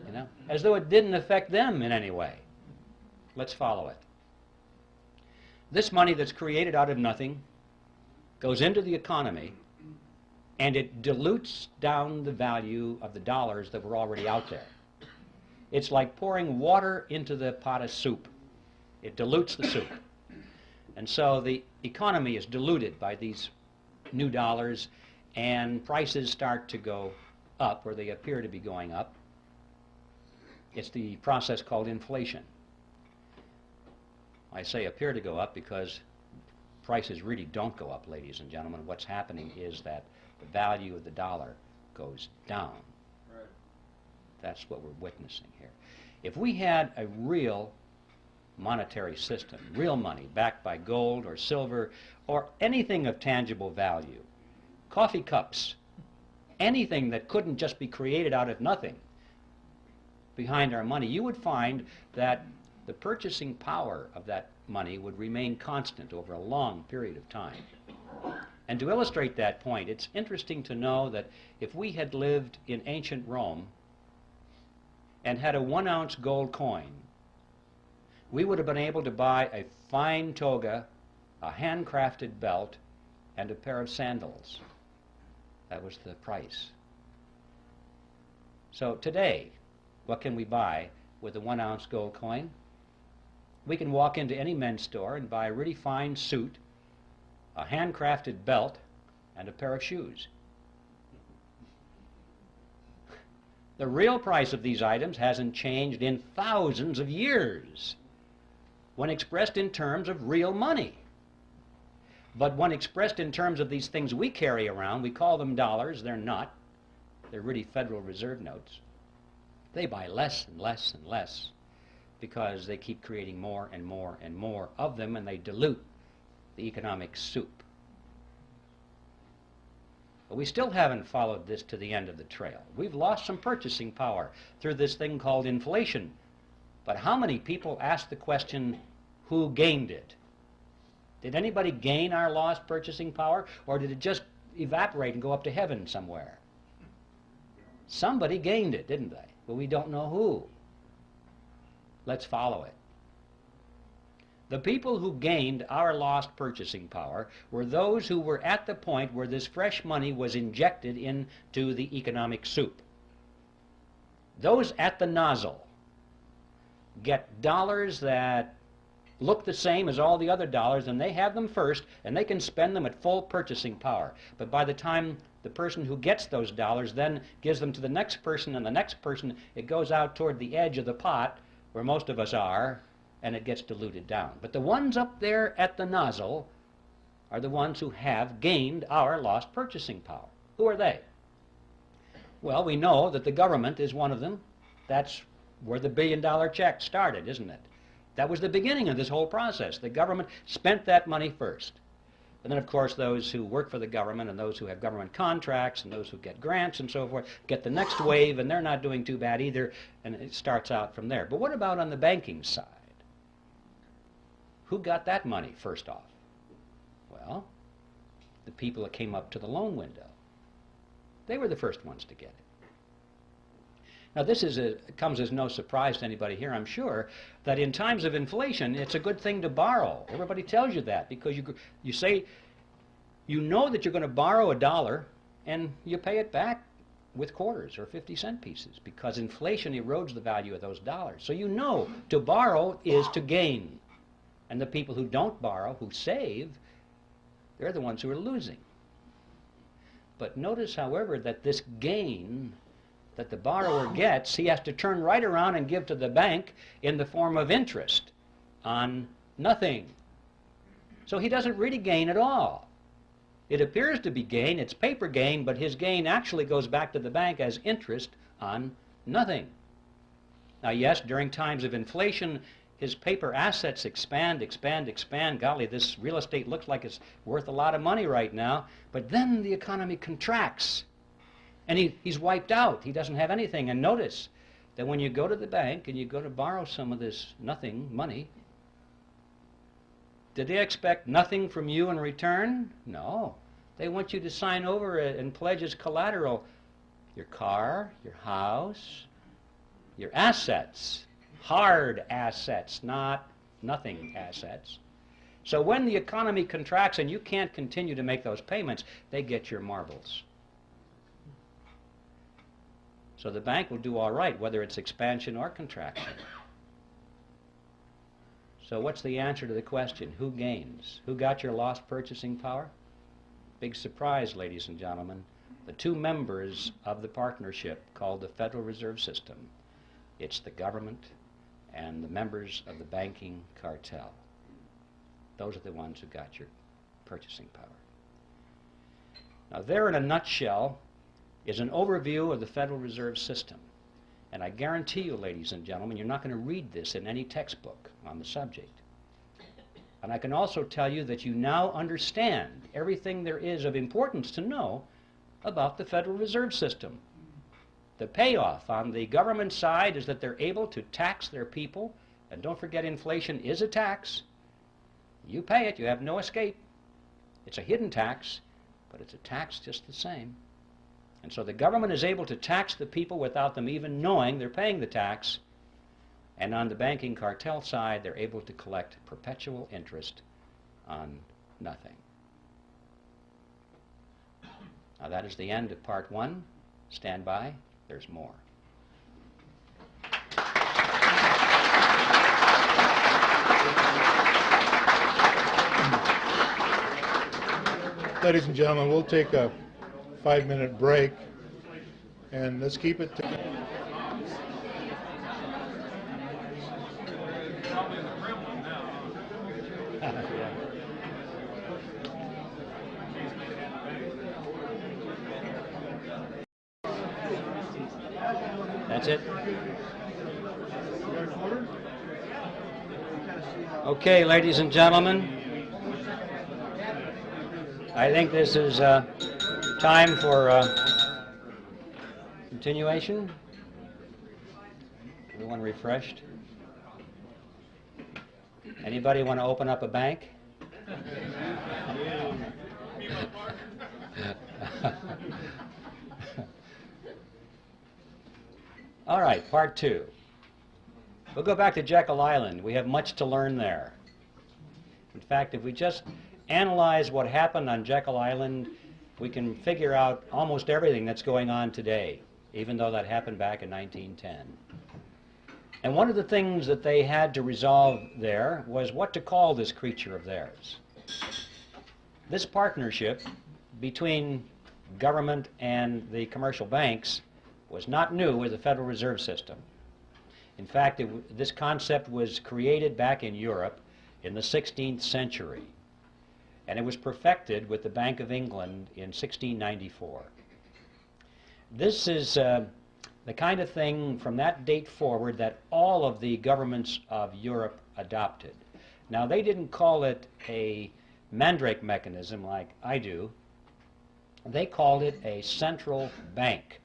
You know, as though it didn't affect them in any way. Let's follow it. This money that's created out of nothing goes into the economy, and it dilutes down the value of the dollars that were already out there. It's like pouring water into the pot of soup. It dilutes the soup. And so the economy is diluted by these new dollars, and prices start to go up, or they appear to be going up. It's the process called inflation. I say appear to go up because prices really don't go up, ladies and gentlemen. What's happening is that the value of the dollar goes down. Right. That's what we're witnessing here. If we had a real monetary system, real money backed by gold or silver or anything of tangible value, coffee cups, anything that couldn't just be created out of nothing behind our money, you would find that the purchasing power of that money would remain constant over a long period of time. And to illustrate that point, it's interesting to know that if we had lived in ancient Rome and had a 1-ounce gold coin, we would have been able to buy a fine toga, a handcrafted belt, and a pair of sandals. That was the price. So today, what can we buy with a 1-ounce gold coin? We can walk into any men's store and buy a really fine suit, a handcrafted belt, and a pair of shoes. The real price of these items hasn't changed in thousands of years when expressed in terms of real money. But when expressed in terms of these things we carry around, we call them dollars. They're not. They're really Federal Reserve notes. They buy less and less and less because they keep creating more and more and more of them, and they dilute the economic soup. But we still haven't followed this to the end of the trail. We've lost some purchasing power through this thing called inflation. But how many people ask the question, who gained it? Did anybody gain our lost purchasing power, or did it just evaporate and go up to heaven somewhere? Somebody gained it, didn't they? But we don't know who. Let's follow it. The people who gained our lost purchasing power were those who were at the point where this fresh money was injected into the economic soup. Those at the nozzle get dollars that look the same as all the other dollars, and they have them first, and they can spend them at full purchasing power. But by the time the person who gets those dollars then gives them to the next person and the next person, it goes out toward the edge of the pot, where most of us are, and it gets diluted down. But the ones up there at the nozzle are the ones who have gained our lost purchasing power. Who are they? Well, we know that the government is one of them. That's where the billion-dollar check started, isn't it? That was the beginning of this whole process. The government spent that money first. And then, of course, those who work for the government and those who have government contracts and those who get grants and so forth get the next wave, and they're not doing too bad either, and it starts out from there. But what about on the banking side? Who got that money first off? Well, the people that came up to the loan window. They were the first ones to get it. Now, this comes as no surprise to anybody here, I'm sure, that in times of inflation, it's a good thing to borrow. Everybody tells you that because you say, you know that you're going to borrow $1 and you pay it back with quarters or 50-cent pieces because inflation erodes the value of those dollars. So you know to borrow is to gain. And the people who don't borrow, who save, they're the ones who are losing. But notice, however, that this gain that the borrower gets, he has to turn right around and give to the bank in the form of interest on nothing. So he doesn't really gain at all. It appears to be gain, it's paper gain, but his gain actually goes back to the bank as interest on nothing. Now yes, during times of inflation, his paper assets expand. Golly, this real estate looks like it's worth a lot of money right now, but then the economy contracts, and he's wiped out. He doesn't have anything. And notice that when you go to the bank and you go to borrow some of this nothing money, did they expect nothing from you in return? No. They want you to sign over and pledge as collateral your car, your house, your assets, hard assets, not nothing assets. So when the economy contracts and you can't continue to make those payments, they get your marbles. So the bank will do all right, whether it's expansion or contraction. So what's the answer to the question? Who gains? Who got your lost purchasing power? Big surprise, ladies and gentlemen. The two members of the partnership called the Federal Reserve System. It's the government and the members of the banking cartel. Those are the ones who got your purchasing power. Now there in a nutshell is an overview of the Federal Reserve System. And I guarantee you, ladies and gentlemen, you're not going to read this in any textbook on the subject. And I can also tell you that you now understand everything there is of importance to know about the Federal Reserve System. The payoff on the government side is that they're able to tax their people, and don't forget inflation is a tax. You pay it, you have no escape. It's a hidden tax, but it's a tax just the same. And so the government is able to tax the people without them even knowing they're paying the tax. And on the banking cartel side, they're able to collect perpetual interest on nothing. Now that is the end of part one. Stand by. There's more. Ladies and gentlemen, we'll take a 5-minute break, and let's keep it to... That's it? Okay, ladies and gentlemen, I think this is time for continuation. Everyone refreshed? Anybody want to open up a bank? All right, part two. We'll go back to Jekyll Island. We have much to learn there. In fact, if we just analyze what happened on Jekyll Island, we can figure out almost everything that's going on today, even though that happened back in 1910. And one of the things that they had to resolve there was what to call this creature of theirs. This partnership between government and the commercial banks was not new with the Federal Reserve System. In fact, this concept was created back in Europe in the 16th century, and it was perfected with the Bank of England in 1694. This is the kind of thing from that date forward that all of the governments of Europe adopted. Now, they didn't call it a mandrake mechanism like I do. They called it a central bank.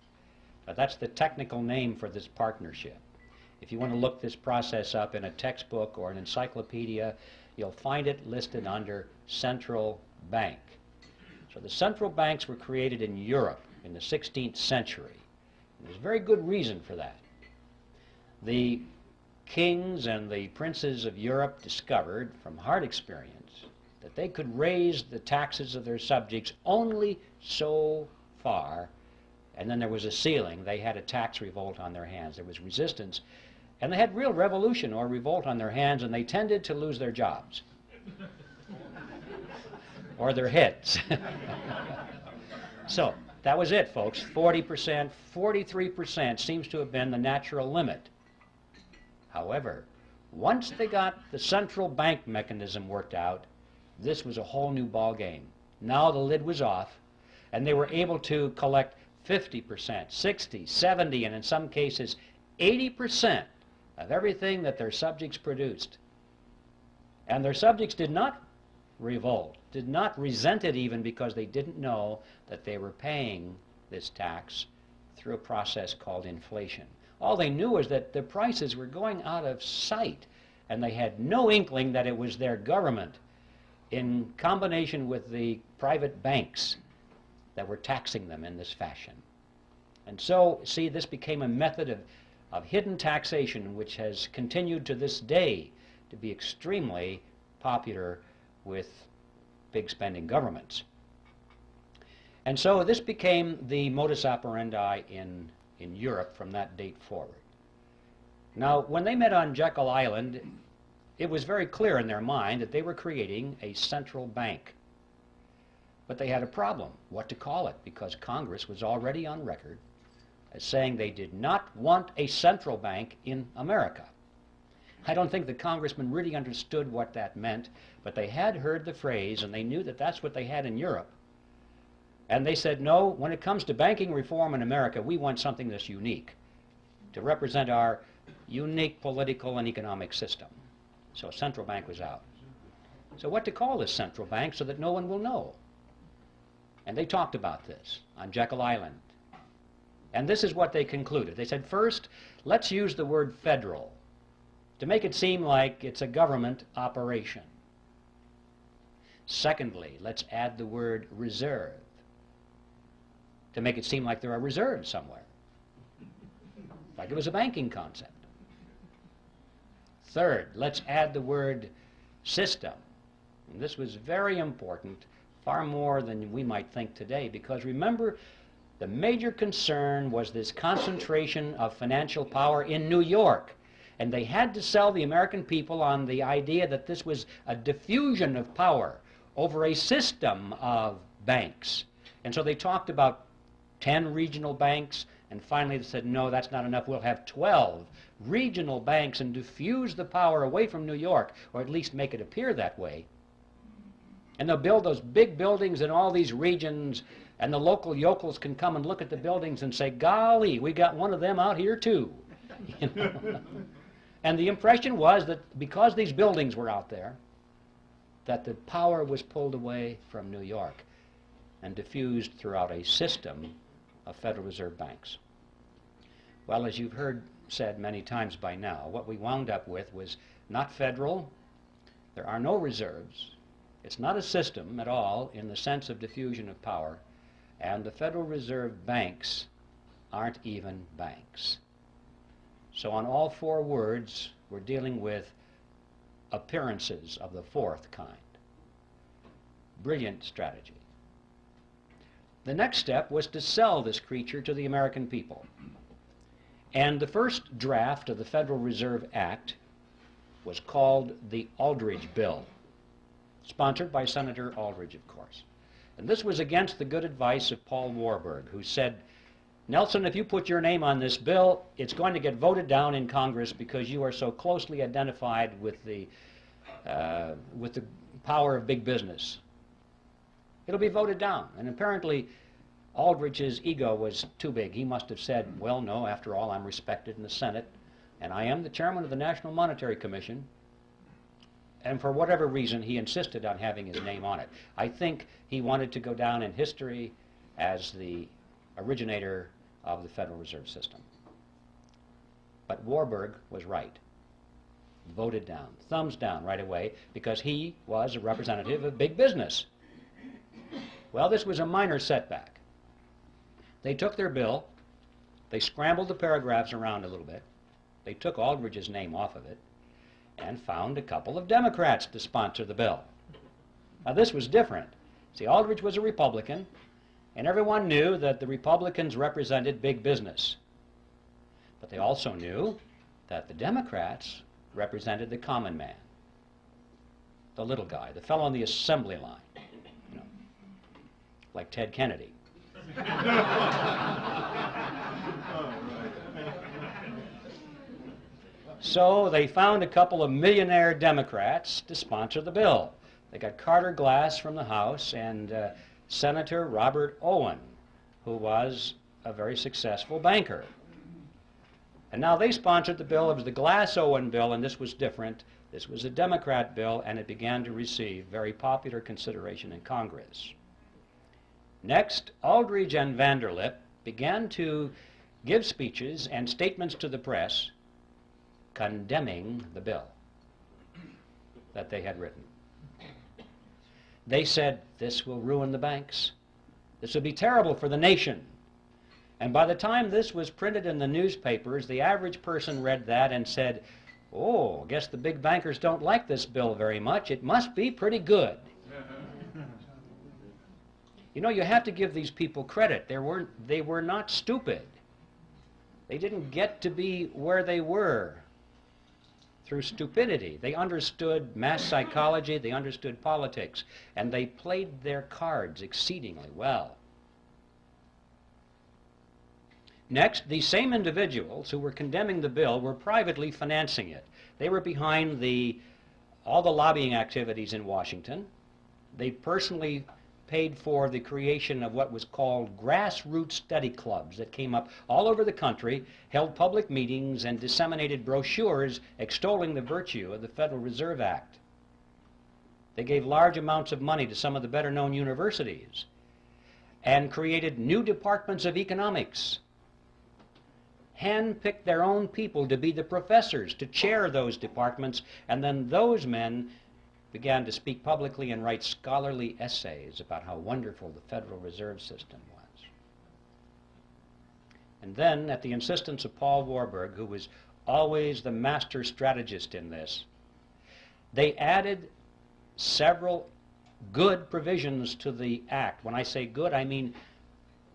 That's the technical name for this partnership. If you want to look this process up in a textbook or an encyclopedia, you'll find it listed under central bank. So the central banks were created in Europe in the 16th century. And there's very good reason for that. The kings and the princes of Europe discovered from hard experience that they could raise the taxes of their subjects only so far and then there was a ceiling. They had a tax revolt on their hands. There was resistance, and they had real revolution or revolt on their hands, and they tended to lose their jobs or their heads. So that was it, folks. 40%, 43% seems to have been the natural limit. However, once they got the central bank mechanism worked out, this was a whole new ball game. Now the lid was off, and they were able to collect 50%, 60, 70, and in some cases 80% of everything that their subjects produced. And their subjects did not revolt, did not resent it even, because they didn't know that they were paying this tax through a process called inflation. All they knew was that the prices were going out of sight, and they had no inkling that it was their government in combination with the private banks that were taxing them in this fashion. And so, see, this became a method of hidden taxation, which has continued to this day to be extremely popular with big spending governments. And so this became the modus operandi in Europe from that date forward. Now, when they met on Jekyll Island, it was very clear in their mind that they were creating a central bank. But they had a problem, what to call it, because Congress was already on record as saying they did not want a central bank in America. I don't think the congressmen really understood what that meant, but they had heard the phrase, and they knew that that's what they had in Europe. And they said, no, when it comes to banking reform in America, we want something that's unique to represent our unique political and economic system. So a central bank was out. So what to call this central bank so that no one will know? And they talked about this on Jekyll Island. And this is what they concluded. They said, first, let's use the word federal to make it seem like it's a government operation. Secondly, let's add the word reserve to make it seem like there are reserves somewhere, like it was a banking concept. Third, let's add the word system. And this was very important, far more than we might think today, because remember, the major concern was this concentration of financial power in New York. And they had to sell the American people on the idea that this was a diffusion of power over a system of banks. And so they talked about 10 regional banks, and finally they said, no, that's not enough. We'll have 12 regional banks and diffuse the power away from New York, or at least make it appear that way. And they'll build those big buildings in all these regions, and the local yokels can come and look at the buildings and say, golly, we got one of them out here too. You know? And the impression was that because these buildings were out there, that the power was pulled away from New York and diffused throughout a system of Federal Reserve banks. Well, as you've heard said many times by now, what we wound up with was not federal, there are no reserves, it's not a system at all in the sense of diffusion of power, and the Federal Reserve banks aren't even banks. So on all four words, we're dealing with appearances of the fourth kind. Brilliant strategy. The next step was to sell this creature to the American people. And the first draft of the Federal Reserve Act was called the Aldrich Bill, sponsored by Senator Aldrich, of course. And this was against the good advice of Paul Warburg, who said, Nelson, if you put your name on this bill, it's going to get voted down in Congress because you are so closely identified with the power of big business. It'll be voted down. And apparently, Aldrich's ego was too big. He must have said, well, no, after all, I'm respected in the Senate, and I am the chairman of the National Monetary Commission. And for whatever reason, he insisted on having his name on it. I think he wanted to go down in history as the originator of the Federal Reserve System. But Warburg was right. Voted down, thumbs down right away, because he was a representative of big business. Well, this was a minor setback. They took their bill, they scrambled the paragraphs around a little bit, they took Aldrich's name off of it, and found a couple of Democrats to sponsor the bill. Now this was different. See, Aldrich was a Republican, And everyone knew that the Republicans represented big business. But they also knew that the Democrats represented the common man, the little guy, the fellow on the assembly line, you know, like Ted Kennedy. So they found a couple of millionaire Democrats to sponsor the bill. They got Carter Glass from the House and Senator Robert Owen, who was a very successful banker. And now they sponsored the bill. It was the Glass-Owen bill, and this was different. This was a Democrat bill, and it began to receive very popular consideration in Congress. Next, Aldrich and Vanderlip began to give speeches and statements to the press condemning the bill that they had written. They said, this will ruin the banks. This will be terrible for the nation. And by the time this was printed in the newspapers, the average person read that and said, oh, I guess the big bankers don't like this bill very much. It must be pretty good. You know, you have to give these people credit. They were not stupid. They didn't get to be where they were through stupidity. They understood mass psychology, they understood politics, and they played their cards exceedingly well. Next, these same individuals who were condemning the bill were privately financing it. They were behind all the lobbying activities in Washington. They personally paid for the creation of what was called grassroots study clubs that came up all over the country, held public meetings, and disseminated brochures extolling the virtue of the Federal Reserve Act. They gave large amounts of money to some of the better-known universities and created new departments of economics, handpicked their own people to be the professors, to chair those departments, and then those men began to speak publicly and write scholarly essays about how wonderful the Federal Reserve System was. And then, at the insistence of Paul Warburg, who was always the master strategist in this, they added several good provisions to the act. When I say good, I mean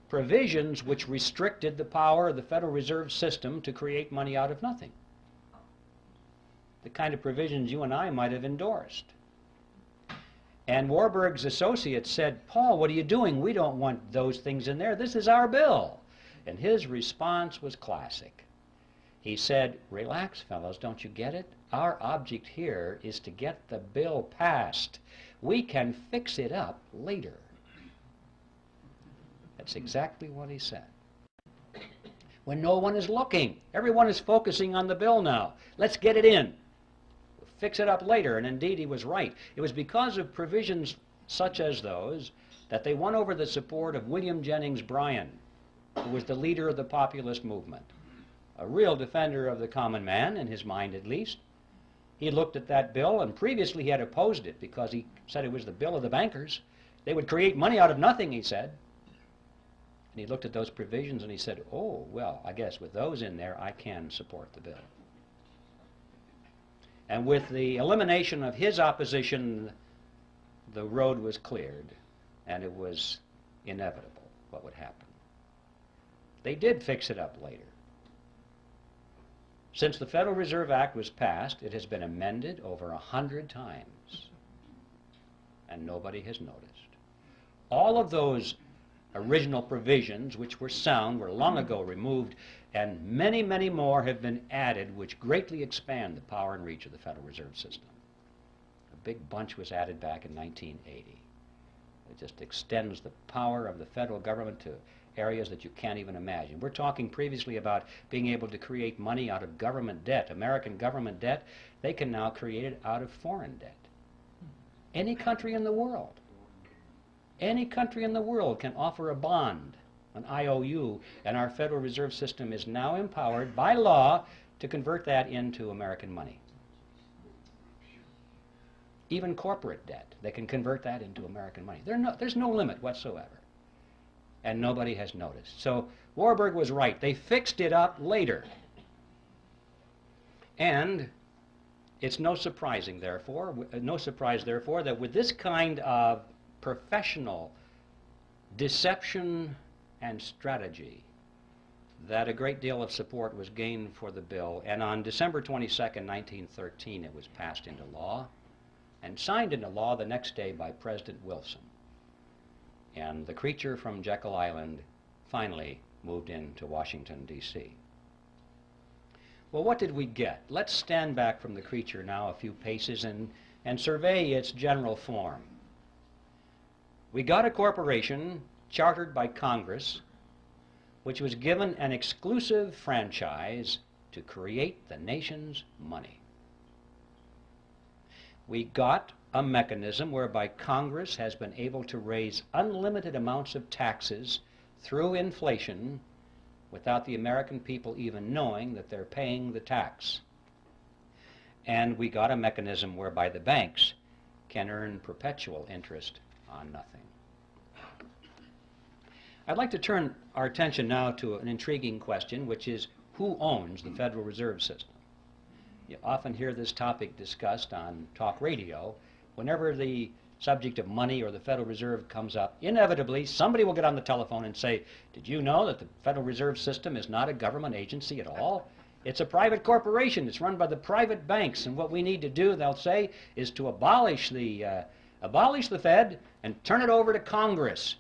provisions which restricted the power of the Federal Reserve System to create money out of nothing. The kind of provisions you and I might have endorsed. And Warburg's associates said, Paul, what are you doing? We don't want those things in there. This is our bill. And his response was classic. He said, relax, fellows, don't you get it? Our object here is to get the bill passed. We can fix it up later. That's exactly what he said. When no one is looking, everyone is focusing on the bill now. Let's get it in. Fix it up later, and indeed he was right. It was because of provisions such as those that they won over the support of William Jennings Bryan, who was the leader of the populist movement, a real defender of the common man, in his mind at least. He looked at that bill, and previously he had opposed it because he said it was the bill of the bankers. They would create money out of nothing, he said. And he looked at those provisions and he said, oh, well, I guess with those in there, I can support the bill. And with the elimination of his opposition, the road was cleared, and it was inevitable what would happen. They did fix it up later. Since the Federal Reserve Act was passed, it has been amended over 100 times, and nobody has noticed. All of those original provisions, which were sound, were long ago removed, and many, many more have been added which greatly expand the power and reach of the Federal Reserve System. A big bunch was added back in 1980. It just extends the power of the federal government to areas that you can't even imagine. We're talking previously about being able to create money out of government debt, American government debt. They can now create it out of foreign debt. Any country in the world. Any country in the world can offer a bond, an IOU, and our Federal Reserve System is now empowered by law to convert that into American money. Even corporate debt, they can convert that into American money. There's no limit whatsoever. And nobody has noticed. So Warburg was right. They fixed it up later. And it's no surprise, therefore, that with this kind of professional deception and strategy that a great deal of support was gained for the bill, and on December 22nd, 1913, it was passed into law and signed into law the next day by President Wilson. And the creature from Jekyll Island finally moved into Washington, D.C. Well, what did we get? Let's stand back from the creature now a few paces and survey its general form. We got a corporation chartered by Congress, which was given an exclusive franchise to create the nation's money. We got a mechanism whereby Congress has been able to raise unlimited amounts of taxes through inflation without the American people even knowing that they're paying the tax. And we got a mechanism whereby the banks can earn perpetual interest on nothing. I'd like to turn our attention now to an intriguing question, which is who owns the Federal Reserve System? You often hear this topic discussed on talk radio. Whenever the subject of money or the Federal Reserve comes up, inevitably somebody will get on the telephone and say, did you know that the Federal Reserve System is not a government agency at all? It's a private corporation. It's run by the private banks, and what we need to do, they'll say, is to abolish the Fed and turn it over to Congress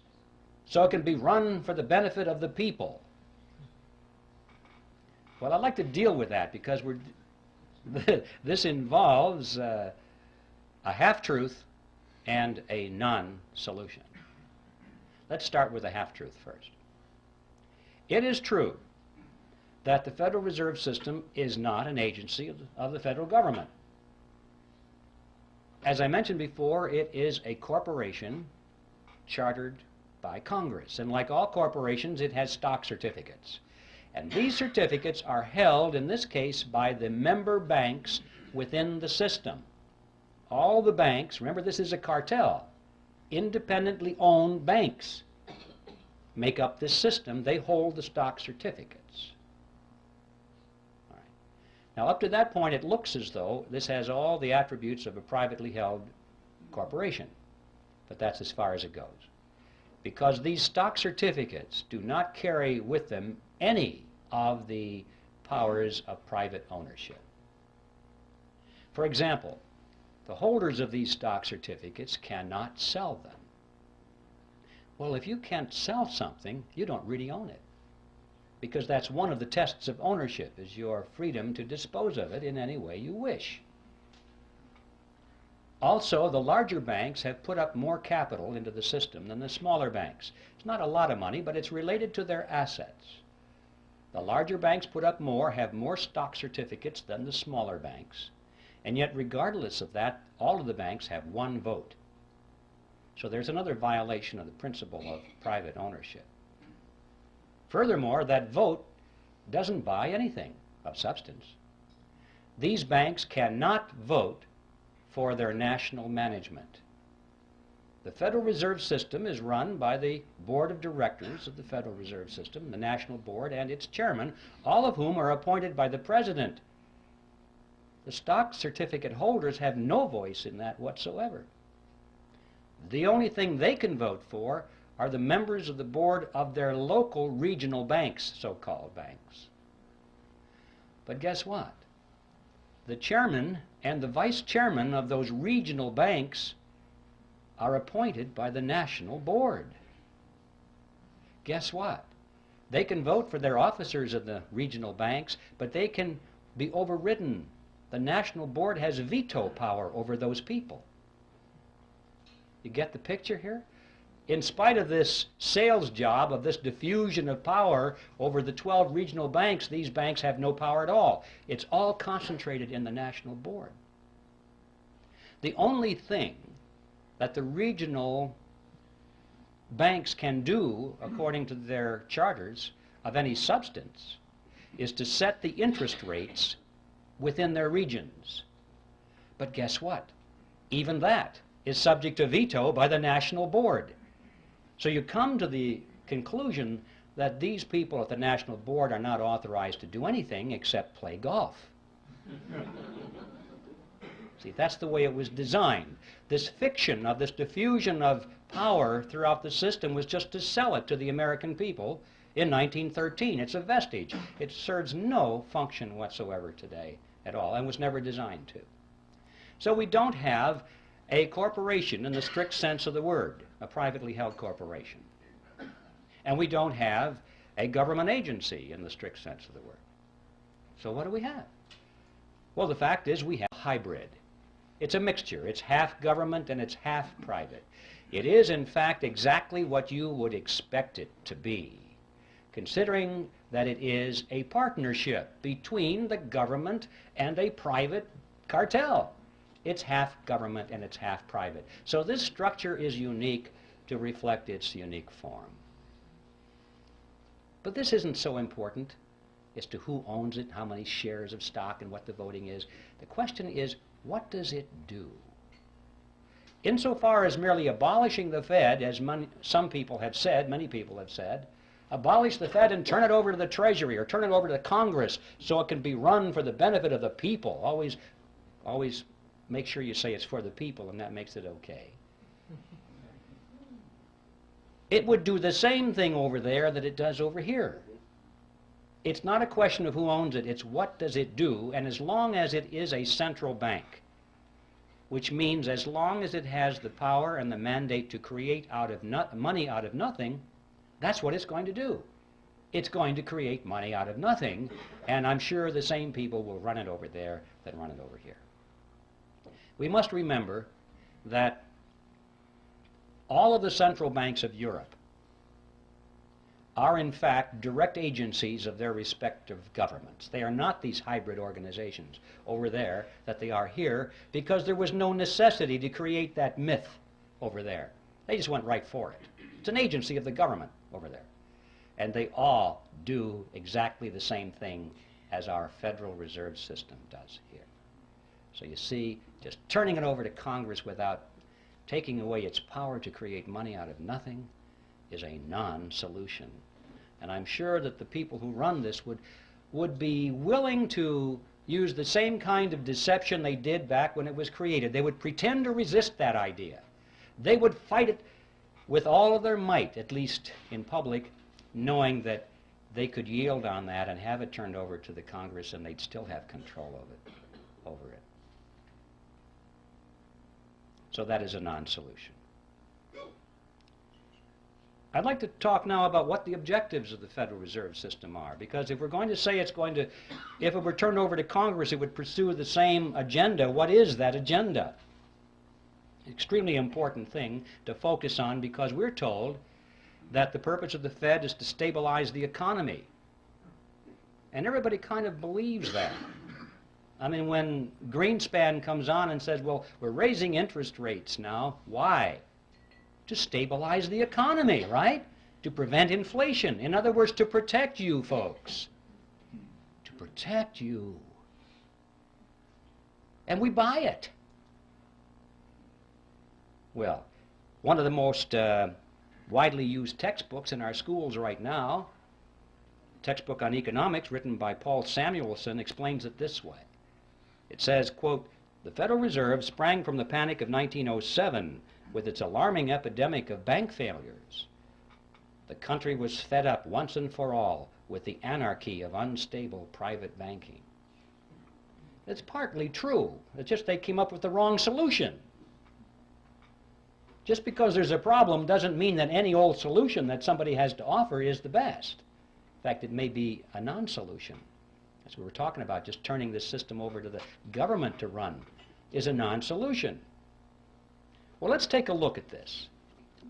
so it can be run for the benefit of the people. Well, I'd like to deal with that because this involves a half-truth and a non-solution. Let's start with a half-truth first. It is true that the Federal Reserve System is not an agency of the federal government. As I mentioned before, it is a corporation chartered by Congress, and like all corporations, it has stock certificates. And these certificates are held, in this case, by the member banks within the system. All the banks, remember this is a cartel, independently owned banks make up this system. They hold the stock certificates. All right. Now up to that point it looks as though this has all the attributes of a privately held corporation, but that's as far as it goes. Because these stock certificates do not carry with them any of the powers of private ownership. For example, the holders of these stock certificates cannot sell them. Well, if you can't sell something, you don't really own it, because that's one of the tests of ownership, is your freedom to dispose of it in any way you wish. Also, the larger banks have put up more capital into the system than the smaller banks. It's not a lot of money, but it's related to their assets. The larger banks put up more, have more stock certificates than the smaller banks, and yet regardless of that, all of the banks have one vote. So there's another violation of the principle of private ownership. Furthermore, that vote doesn't buy anything of substance. These banks cannot vote for their national management. The Federal Reserve System is run by the Board of Directors of the Federal Reserve System, the National Board, and its chairman, all of whom are appointed by the President. The stock certificate holders have no voice in that whatsoever. The only thing they can vote for are the members of the board of their local regional banks, so-called banks. But guess what? The chairman and the vice chairman of those regional banks are appointed by the national board. Guess what? They can vote for their officers of the regional banks, but they can be overridden. The national board has veto power over those people. You get the picture here? In spite of this sales job, of this diffusion of power over the 12 regional banks, these banks have no power at all. It's all concentrated in the national board. The only thing that the regional banks can do, according to their charters, of any substance, is to set the interest rates within their regions. But guess what? Even that is subject to veto by the national board. So you come to the conclusion that these people at the national board are not authorized to do anything except play golf. See, that's the way it was designed. This fiction of this diffusion of power throughout the system was just to sell it to the American people in 1913. It's a vestige. It serves no function whatsoever today at all and was never designed to. So we don't have a corporation in the strict sense of the word, a privately held corporation. And we don't have a government agency in the strict sense of the word. So what do we have? Well, the fact is we have a hybrid. It's a mixture. It's half government and it's half private. It is, in fact, exactly what you would expect it to be, considering that it is a partnership between the government and a private cartel. It's half government and it's half private. So this structure is unique to reflect its unique form. But this isn't so important as to who owns it, how many shares of stock, and what the voting is. The question is, what does it do? Insofar as merely abolishing the Fed, as some people have said, many people have said, abolish the Fed and turn it over to the Treasury or turn it over to the Congress so it can be run for the benefit of the people. Always make sure you say it's for the people, and that makes it okay. It would do the same thing over there that it does over here. It's not a question of who owns it, it's what does it do, and as long as it is a central bank, which means as long as it has the power and the mandate to create money out of nothing, that's what it's going to do. It's going to create money out of nothing, and I'm sure the same people will run it over there that run it over here. We must remember that all of the central banks of Europe are in fact direct agencies of their respective governments. They are not these hybrid organizations over there that they are here, because there was no necessity to create that myth over there. They just went right for it. It's an agency of the government over there. And they all do exactly the same thing as our Federal Reserve System does here. So you see, just turning it over to Congress without taking away its power to create money out of nothing is a non-solution. And I'm sure that the people who run this would be willing to use the same kind of deception they did back when it was created. They would pretend to resist that idea. They would fight it with all of their might, at least in public, knowing that they could yield on that and have it turned over to the Congress and they'd still have control of it, over it. So that is a non-solution. I'd like to talk now about what the objectives of the Federal Reserve System are, because if we're going to say if it were turned over to Congress, it would pursue the same agenda. What is that agenda? Extremely important thing to focus on, because we're told that the purpose of the Fed is to stabilize the economy. And everybody kind of believes that. I mean, when Greenspan comes on and says, well, we're raising interest rates now, why? To stabilize the economy, right? To prevent inflation. In other words, to protect you folks. To protect you. And we buy it. Well, one of the most widely used textbooks in our schools right now, textbook on economics written by Paul Samuelson, explains it this way. It says, quote, "The Federal Reserve sprang from the panic of 1907 with its alarming epidemic of bank failures. The country was fed up once and for all with the anarchy of unstable private banking." It's partly true. It's just they came up with the wrong solution. Just because there's a problem doesn't mean that any old solution that somebody has to offer is the best. In fact, it may be a non-solution. As we were talking about, just turning this system over to the government to run is a non-solution. Well, let's take a look at this.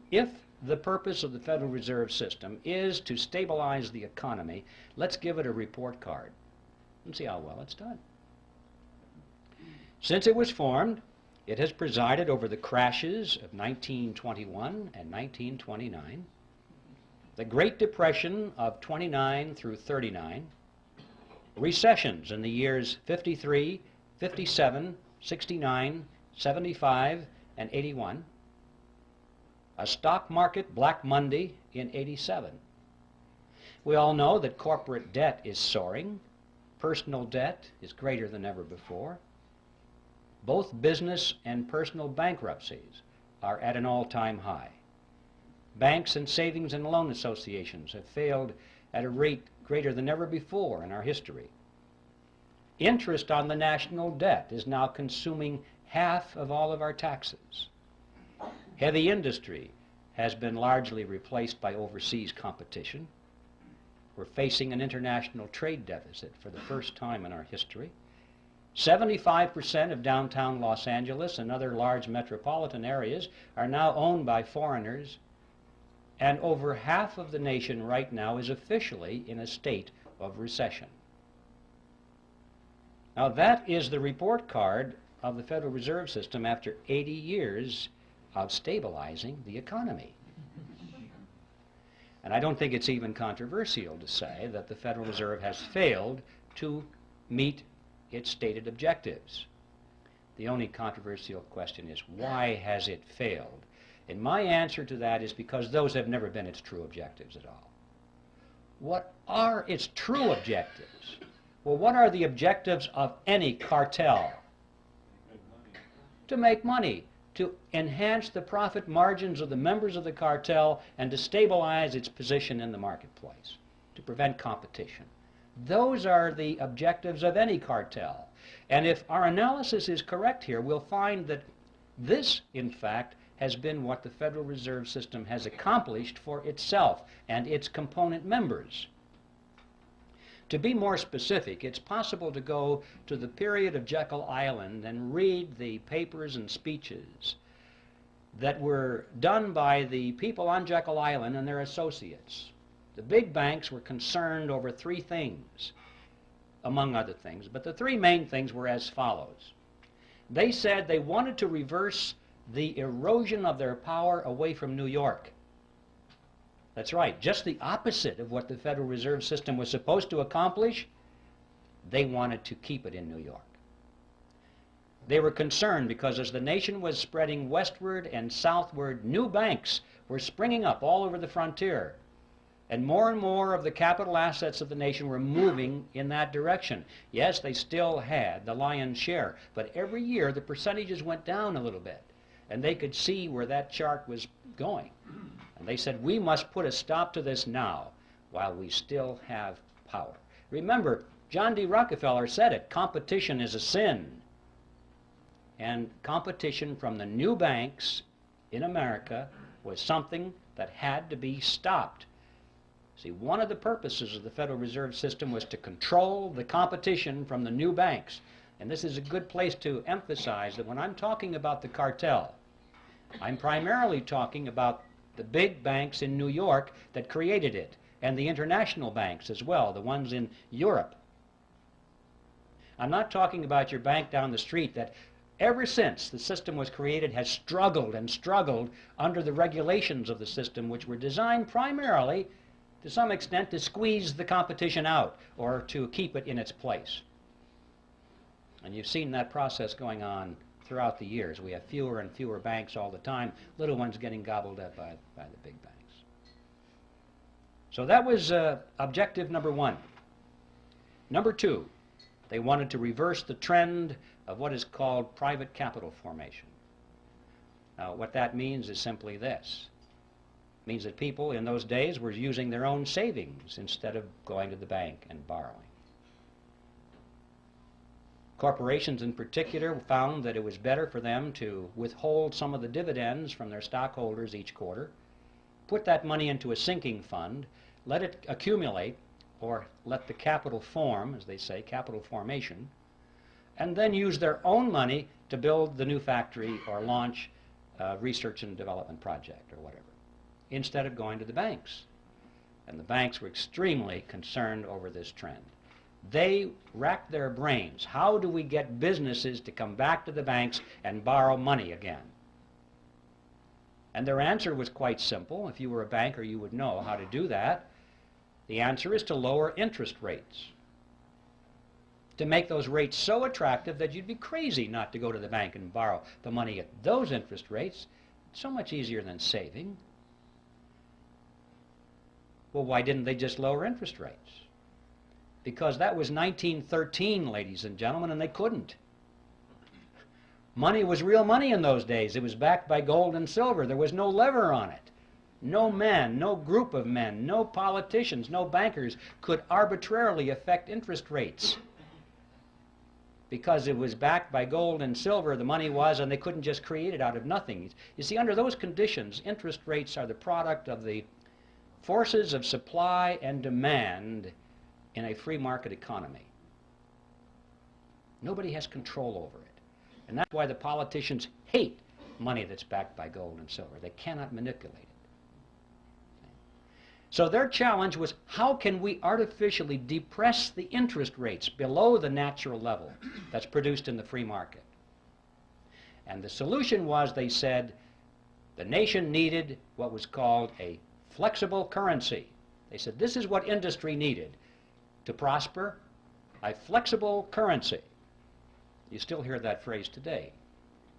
If the purpose of the Federal Reserve System is to stabilize the economy, let's give it a report card and see how well it's done. Since it was formed, it has presided over the crashes of 1921 and 1929, the Great Depression of 29 through 39, recessions in the years 53, 57, 69, 75, and 81, a stock market Black Monday in 87. We all know that corporate debt is soaring, personal debt is greater than ever before, Both business and personal bankruptcies are at an all-time high. Banks and savings and loan associations have failed at a rate greater than ever before in our history. Interest on the national debt is now consuming half of all of our taxes. Heavy industry has been largely replaced by overseas competition. We're facing an international trade deficit for the first time in our history. 75% of downtown Los Angeles and other large metropolitan areas are now owned by foreigners, and over half of the nation right now is officially in a state of recession. Now that is the report card of the Federal Reserve System after 80 years of stabilizing the economy. And I don't think it's even controversial to say that the Federal Reserve has failed to meet its stated objectives. The only controversial question is, why has it failed? And my answer to that is because those have never been its true objectives at all. What are its true objectives? Well, what are the objectives of any cartel? To make money, to enhance the profit margins of the members of the cartel, and to stabilize its position in the marketplace, to prevent competition. Those are the objectives of any cartel. And if our analysis is correct here, we'll find that this, in fact, has been what the Federal Reserve System has accomplished for itself and its component members. To be more specific, it's possible to go to the period of Jekyll Island and read the papers and speeches that were done by the people on Jekyll Island and their associates. The big banks were concerned over three things, among other things, but the three main things were as follows. They said they wanted to reverse the erosion of their power away from New York. That's right, just the opposite of what the Federal Reserve System was supposed to accomplish. They wanted to keep it in New York. They were concerned because as the nation was spreading westward and southward, new banks were springing up all over the frontier. And more of the capital assets of the nation were moving in that direction. Yes, they still had the lion's share, but every year the percentages went down a little bit. And they could see where that chart was going. And they said, we must put a stop to this now while we still have power. Remember, John D. Rockefeller said it, competition is a sin. And competition from the new banks in America was something that had to be stopped. See, one of the purposes of the Federal Reserve System was to control the competition from the new banks. And this is a good place to emphasize that when I'm talking about the cartel, I'm primarily talking about the big banks in New York that created it, and the international banks as well, the ones in Europe. I'm not talking about your bank down the street that ever since the system was created has struggled and struggled under the regulations of the system, which were designed primarily, to some extent, to squeeze the competition out or to keep it in its place. And you've seen that process going on throughout the years. We have fewer and fewer banks all the time, little ones getting gobbled up by the big banks. So that was objective number one. Number two, they wanted to reverse the trend of what is called private capital formation. Now, what that means is simply this. It means that people in those days were using their own savings instead of going to the bank and borrowing. Corporations in particular found that it was better for them to withhold some of the dividends from their stockholders each quarter, put that money into a sinking fund, let it accumulate, or let the capital form, as they say, capital formation, and then use their own money to build the new factory or launch a research and development project or whatever, instead of going to the banks. And the banks were extremely concerned over this trend. They racked their brains. How do we get businesses to come back to the banks and borrow money again? And their answer was quite simple. If you were a banker, you would know how to do that. The answer is to lower interest rates, to make those rates so attractive that you'd be crazy not to go to the bank and borrow the money at those interest rates. It's so much easier than saving. Well, why didn't they just lower interest rates? Because that was 1913, ladies and gentlemen, and they couldn't. Money was real money in those days. It was backed by gold and silver. There was no lever on it. No man, no group of men, no politicians, no bankers could arbitrarily affect interest rates. Because it was backed by gold and silver, the money was, and they couldn't just create it out of nothing. You see, under those conditions, interest rates are the product of the forces of supply and demand in a free market economy. Nobody has control over it. And that's why the politicians hate money that's backed by gold and silver. They cannot manipulate it. So their challenge was, how can we artificially depress the interest rates below the natural level that's produced in the free market? And the solution was, they said, the nation needed what was called a flexible currency. They said this is what industry needed to prosper, a flexible currency. You still hear that phrase today,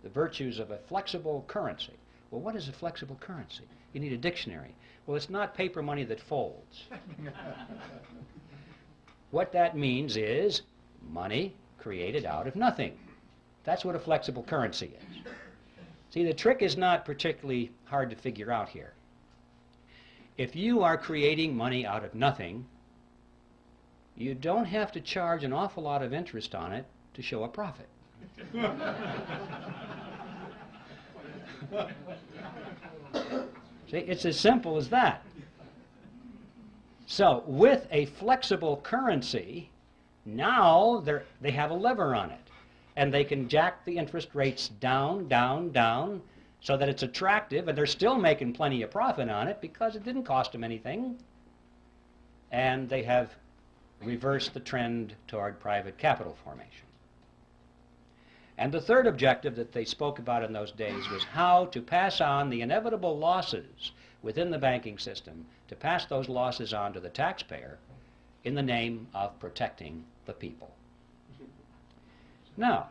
the virtues of a flexible currency. Well, what is a flexible currency? You need a dictionary. Well, it's not paper money that folds. What that means is money created out of nothing. That's what a flexible currency is. See, the trick is not particularly hard to figure out here. If you are creating money out of nothing, you don't have to charge an awful lot of interest on it to show a profit. See, it's as simple as that. So, with a flexible currency, now they have a lever on it, and they can jack the interest rates down, down, down, so that it's attractive, and they're still making plenty of profit on it because it didn't cost them anything. And they have reversed the trend toward private capital formation. And the third objective that they spoke about in those days was how to pass on the inevitable losses within the banking system, to pass those losses on to the taxpayer in the name of protecting the people. Now,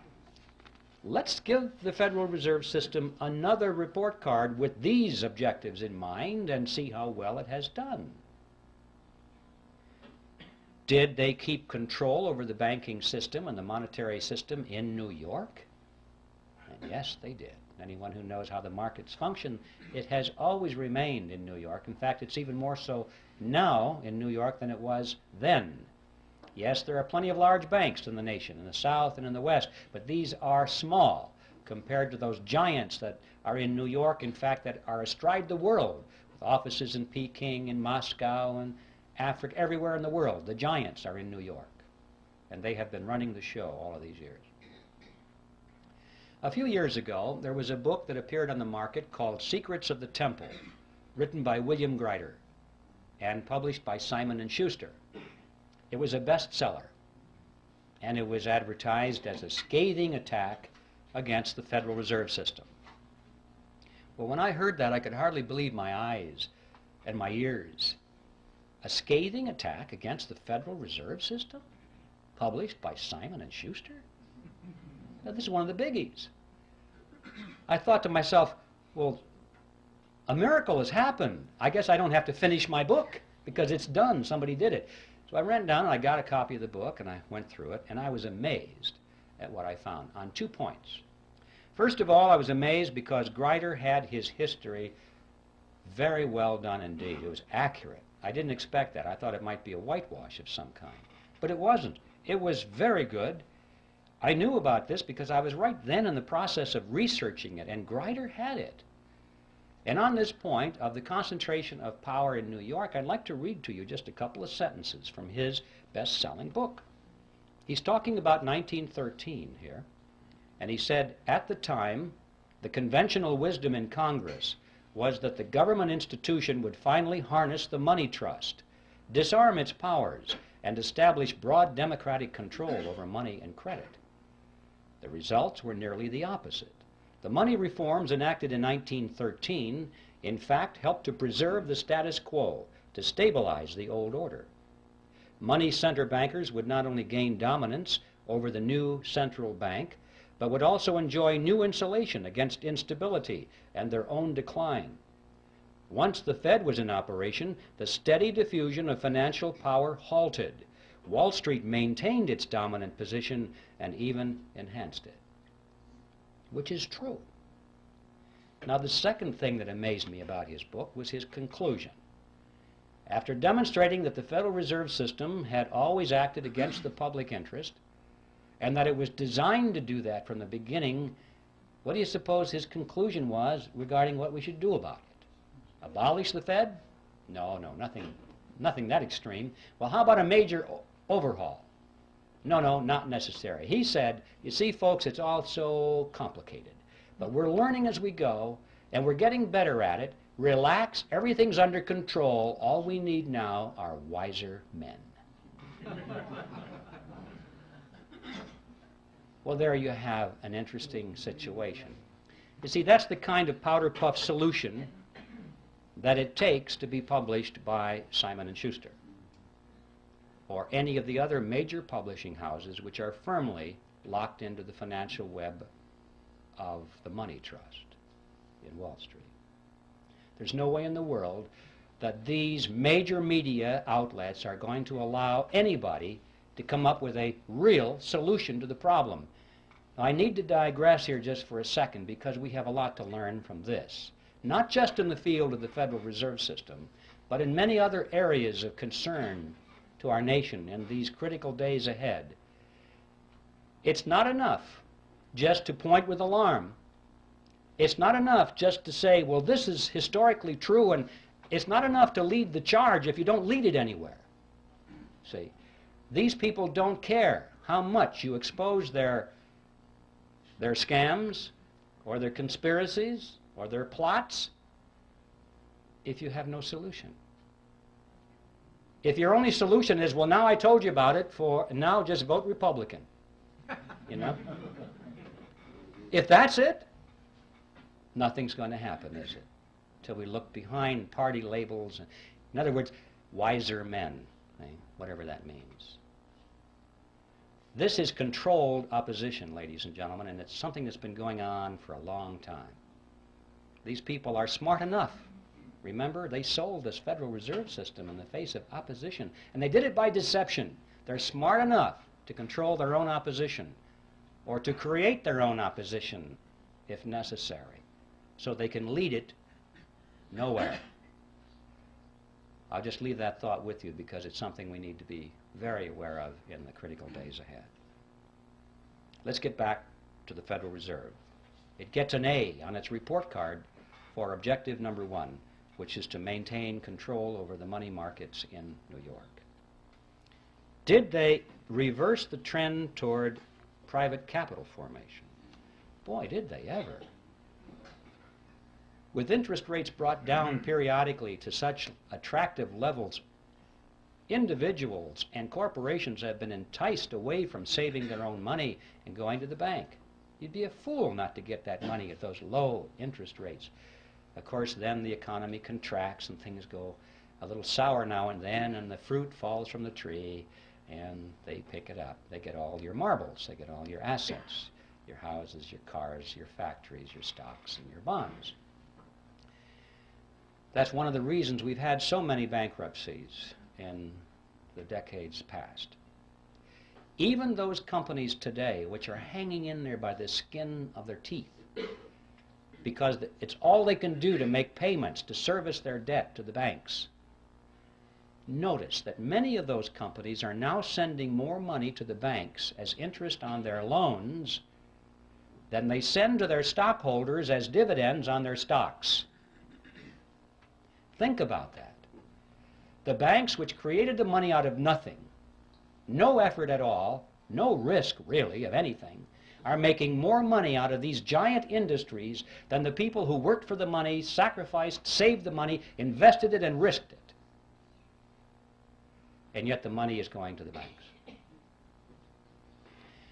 let's give the Federal Reserve System another report card with these objectives in mind and see how well it has done. Did they keep control over the banking system and the monetary system in New York? And yes, they did. Anyone who knows how the markets function, it has always remained in New York. In fact, it's even more so now in New York than it was then. Yes, there are plenty of large banks in the nation, in the South and in the West, but these are small compared to those giants that are in New York, in fact, that are astride the world, with offices in Peking and Moscow and Africa, everywhere in the world. The giants are in New York, and they have been running the show all of these years. A few years ago, there was a book that appeared on the market called Secrets of the Temple, written by William Grider and published by Simon & Schuster. It was a bestseller, and it was advertised as a scathing attack against the Federal Reserve System. Well, when I heard that, I could hardly believe my eyes and my ears. A scathing attack against the Federal Reserve System, published by Simon & Schuster? Now, this is one of the biggies. I thought to myself, well, a miracle has happened. I guess I don't have to finish my book because it's done. Somebody did it. So I ran down and I got a copy of the book and I went through it, and I was amazed at what I found on 2 points. First of all, I was amazed because Grider had his history very well done indeed. It was accurate. I didn't expect that. I thought it might be a whitewash of some kind. But it wasn't. It was very good. I knew about this because I was right then in the process of researching it, and Grider had it. And on this point of the concentration of power in New York, I'd like to read to you just a couple of sentences from his best-selling book. He's talking about 1913 here, and he said, at the time, the conventional wisdom in Congress was that the government institution would finally harness the money trust, disarm its powers, and establish broad democratic control over money and credit. The results were nearly the opposite. The money reforms enacted in 1913, in fact, helped to preserve the status quo, to stabilize the old order. Money center bankers would not only gain dominance over the new central bank, but would also enjoy new insulation against instability and their own decline. Once the Fed was in operation, the steady diffusion of financial power halted. Wall Street maintained its dominant position and even enhanced it. which is true. Now, the second thing that amazed me about his book was his conclusion. After demonstrating that the Federal Reserve System had always acted against the public interest, and that it was designed to do that from the beginning, what do you suppose his conclusion was regarding what we should do about it? Abolish the Fed? No, nothing that extreme. Well, how about a major overhaul? No, not necessary. He said, you see, folks, it's all so complicated. But we're learning as we go, and we're getting better at it. Relax, everything's under control. All we need now are wiser men. Well, there you have an interesting situation. You see, that's the kind of powder puff solution that it takes to be published by Simon & Schuster or any of the other major publishing houses which are firmly locked into the financial web of the money trust in Wall Street. There's no way in the world that these major media outlets are going to allow anybody to come up with a real solution to the problem. Now, I need to digress here just for a second because we have a lot to learn from this, not just in the field of the Federal Reserve System, but in many other areas of concern to our nation in these critical days ahead. It's not enough just to point with alarm. It's not enough just to say, well, this is historically true, and it's not enough to lead the charge if you don't lead it anywhere. See, these people don't care how much you expose their scams or their conspiracies or their plots if you have no solution. If your only solution is, well, now I told you about it, now just vote Republican, you know? If that's it, nothing's going to happen, is it? Till we look behind party labels. In other words, wiser men, whatever that means. This is controlled opposition, ladies and gentlemen, and it's something that's been going on for a long time. These people are smart enough. Remember, they sold this Federal Reserve System in the face of opposition, and they did it by deception. They're smart enough to control their own opposition or to create their own opposition if necessary, so they can lead it nowhere. I'll just leave that thought with you because it's something we need to be very aware of in the critical days ahead. Let's get back to the Federal Reserve. It gets an A on its report card for objective number 1, which is to maintain control over the money markets in New York. Did they reverse the trend toward private capital formation? Boy, did they ever. With interest rates brought down periodically to such attractive levels, individuals and corporations have been enticed away from saving their own money and going to the bank. You'd be a fool not to get that money at those low interest rates. Of course, then the economy contracts and things go a little sour now and then, and the fruit falls from the tree, and they pick it up. They get all your marbles. They get all your assets, your houses, your cars, your factories, your stocks, and your bonds. That's one of the reasons we've had so many bankruptcies in the decades past. Even those companies today which are hanging in there by the skin of their teeth because it's all they can do to make payments to service their debt to the banks. Notice that many of those companies are now sending more money to the banks as interest on their loans than they send to their stockholders as dividends on their stocks. Think about that. The banks which created the money out of nothing, no effort at all, no risk really of anything, are making more money out of these giant industries than the people who worked for the money, sacrificed, saved the money, invested it, and risked it. And yet the money is going to the banks.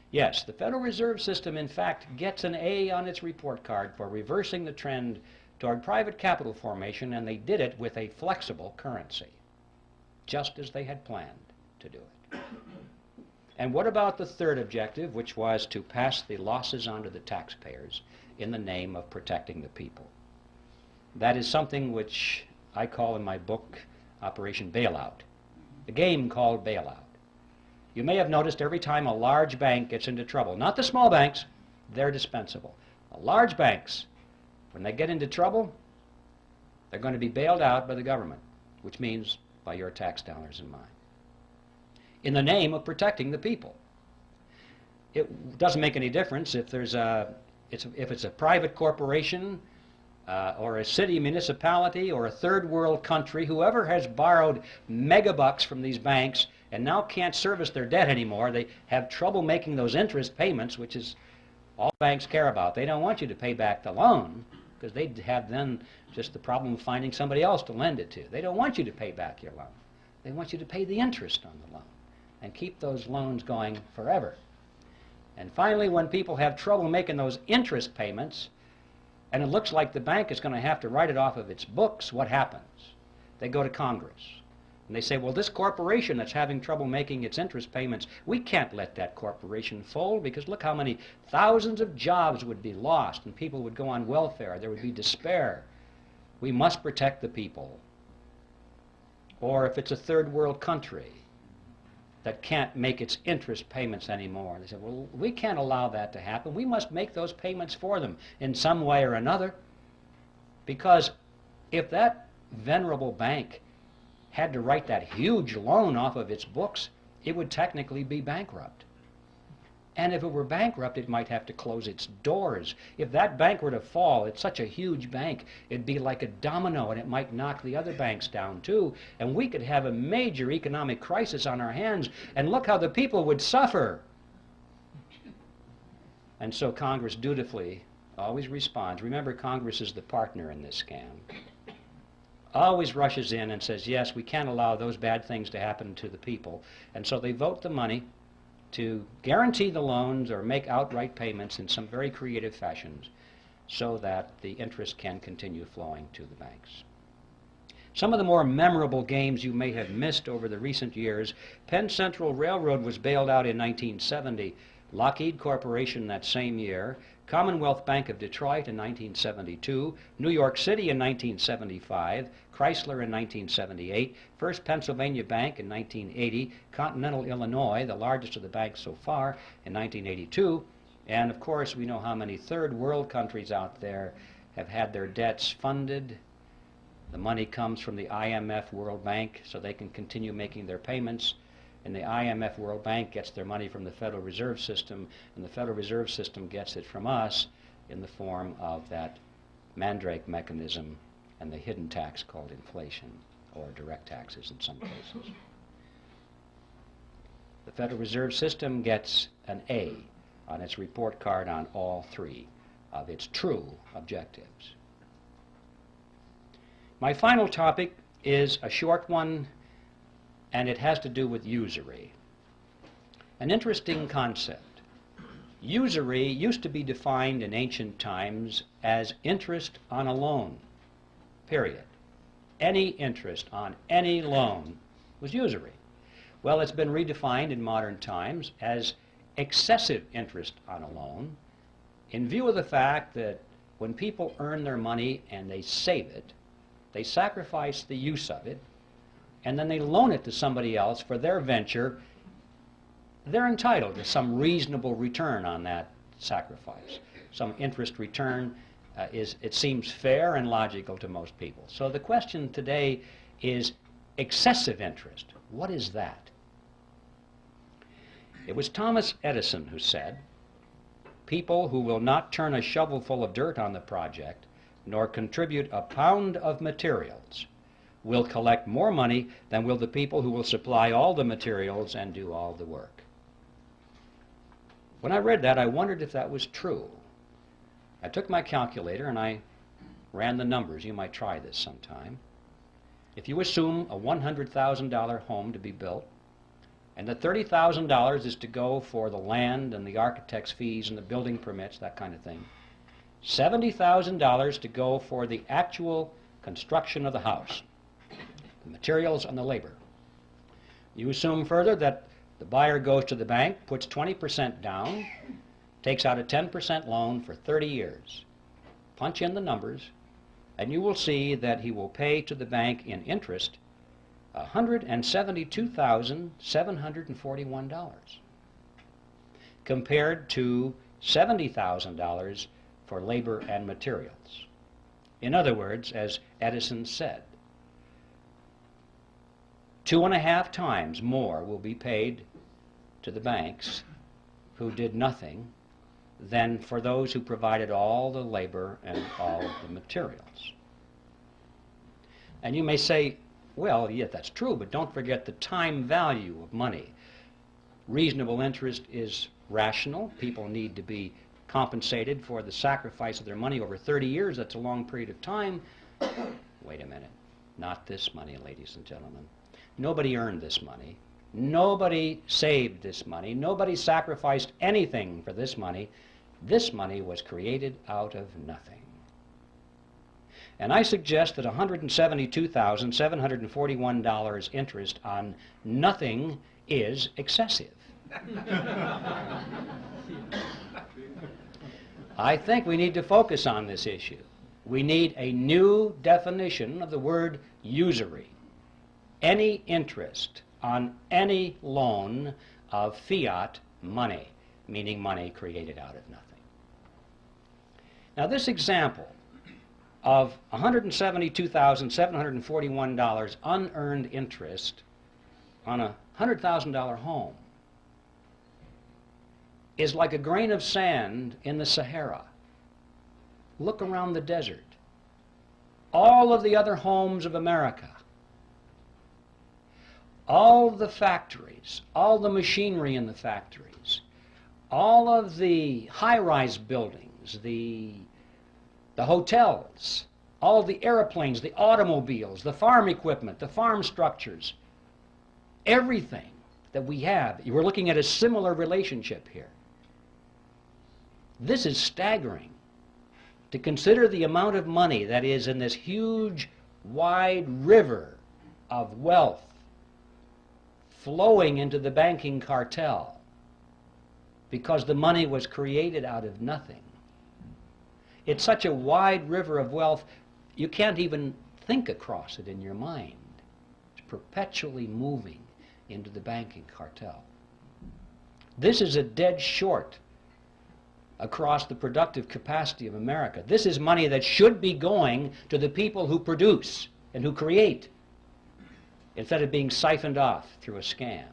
Yes, the Federal Reserve System, in fact, gets an A on its report card for reversing the trend toward private capital formation, and they did it with a flexible currency, just as they had planned to do it. And what about the third objective, which was to pass the losses onto the taxpayers in the name of protecting the people? That is something which I call in my book Operation Bailout, the game called bailout. You may have noticed every time a large bank gets into trouble, not the small banks, they're dispensable. Large banks, when they get into trouble, they're going to be bailed out by the government, which means by your tax dollars and mine, in the name of protecting the people. It doesn't make any difference if there's if it's a private corporation or a city municipality or a third world country. Whoever has borrowed megabucks from these banks and now can't service their debt anymore, they have trouble making those interest payments, which is all banks care about. They don't want you to pay back the loan, because they'd have then just the problem of finding somebody else to lend it to. They don't want you to pay back your loan. They want you to pay the interest on the loan and keep those loans going forever. And finally, when people have trouble making those interest payments, and it looks like the bank is going to have to write it off of its books, what happens? They go to Congress. And they say, well, this corporation that's having trouble making its interest payments, we can't let that corporation fold, because look how many thousands of jobs would be lost and people would go on welfare. There would be despair. We must protect the people. Or if it's a third world country that can't make its interest payments anymore, they say, well, we can't allow that to happen. We must make those payments for them in some way or another, because if that venerable bank had to write that huge loan off of its books, it would technically be bankrupt. And if it were bankrupt, it might have to close its doors. If that bank were to fall, it's such a huge bank, it'd be like a domino, and it might knock the other banks down too, and we could have a major economic crisis on our hands, and look how the people would suffer. And so Congress dutifully always responds. Remember, Congress is the partner in this scam. Always rushes in and says, yes, we can't allow those bad things to happen to the people. And so they vote the money to guarantee the loans or make outright payments in some very creative fashions so that the interest can continue flowing to the banks. Some of the more memorable games you may have missed over the recent years: Penn Central Railroad was bailed out in 1970, Lockheed Corporation that same year, Commonwealth Bank of Detroit in 1972, New York City in 1975, Chrysler in 1978, First Pennsylvania Bank in 1980, Continental Illinois, the largest of the banks so far, in 1982, and of course we know how many third world countries out there have had their debts funded. The money comes from the IMF World Bank so they can continue making their payments, and the IMF World Bank gets their money from the Federal Reserve System, and the Federal Reserve System gets it from us in the form of that mandrake mechanism and the hidden tax called inflation, or direct taxes in some cases. The Federal Reserve System gets an A on its report card on all three of its true objectives. My final topic is a short one, and it has to do with usury. An interesting concept. Usury used to be defined in ancient times as interest on a loan, period. Any interest on any loan was usury. Well, it's been redefined in modern times as excessive interest on a loan, in view of the fact that when people earn their money and they save it, they sacrifice the use of it, and then they loan it to somebody else for their venture. They're entitled to some reasonable return on that sacrifice. Some interest return it seems fair and logical to most people. So the question today is excessive interest. What is that? It was Thomas Edison who said, "People who will not turn a shovelful of dirt on the project, nor contribute a pound of materials, will collect more money than will the people who will supply all the materials and do all the work." When I read that, I wondered if that was true. I took my calculator and I ran the numbers. You might try this sometime. If you assume a $100,000 home to be built, and that $30,000 is to go for the land and the architect's fees and the building permits, that kind of thing, $70,000 to go for the actual construction of the house, the materials and the labor. You assume further that the buyer goes to the bank, puts 20% down, takes out a 10% loan for 30 years. Punch in the numbers, and you will see that he will pay to the bank in interest $172,741, compared to $70,000 for labor and materials. In other words, as Edison said, 2.5 times more will be paid to the banks who did nothing than for those who provided all the labor and all the materials. And you may say, well, yeah, that's true, but don't forget the time value of money. Reasonable interest is rational. People need to be compensated for the sacrifice of their money over 30 years. That's a long period of time. Wait a minute. Not this money, ladies and gentlemen. Nobody earned this money. Nobody saved this money. Nobody sacrificed anything for this money. This money was created out of nothing. And I suggest that $172,741 interest on nothing is excessive. I think we need to focus on this issue. We need a new definition of the word usury. Any interest on any loan of fiat money, meaning money created out of nothing. Now this example of $172,741 unearned interest on a $100,000 home is like a grain of sand in the Sahara. Look around the desert. All of the other homes of America, all the factories, all the machinery in the factories, all of the high-rise buildings, the hotels, all of the airplanes, the automobiles, the farm equipment, the farm structures, everything that we have, we're looking at a similar relationship here. This is staggering. To consider the amount of money that is in this huge, wide river of wealth flowing into the banking cartel because the money was created out of nothing. It's such a wide river of wealth, you can't even think across it in your mind. It's perpetually moving into the banking cartel. This is a dead short across the productive capacity of America. This is money that should be going to the people who produce and who create, instead of being siphoned off through a scam.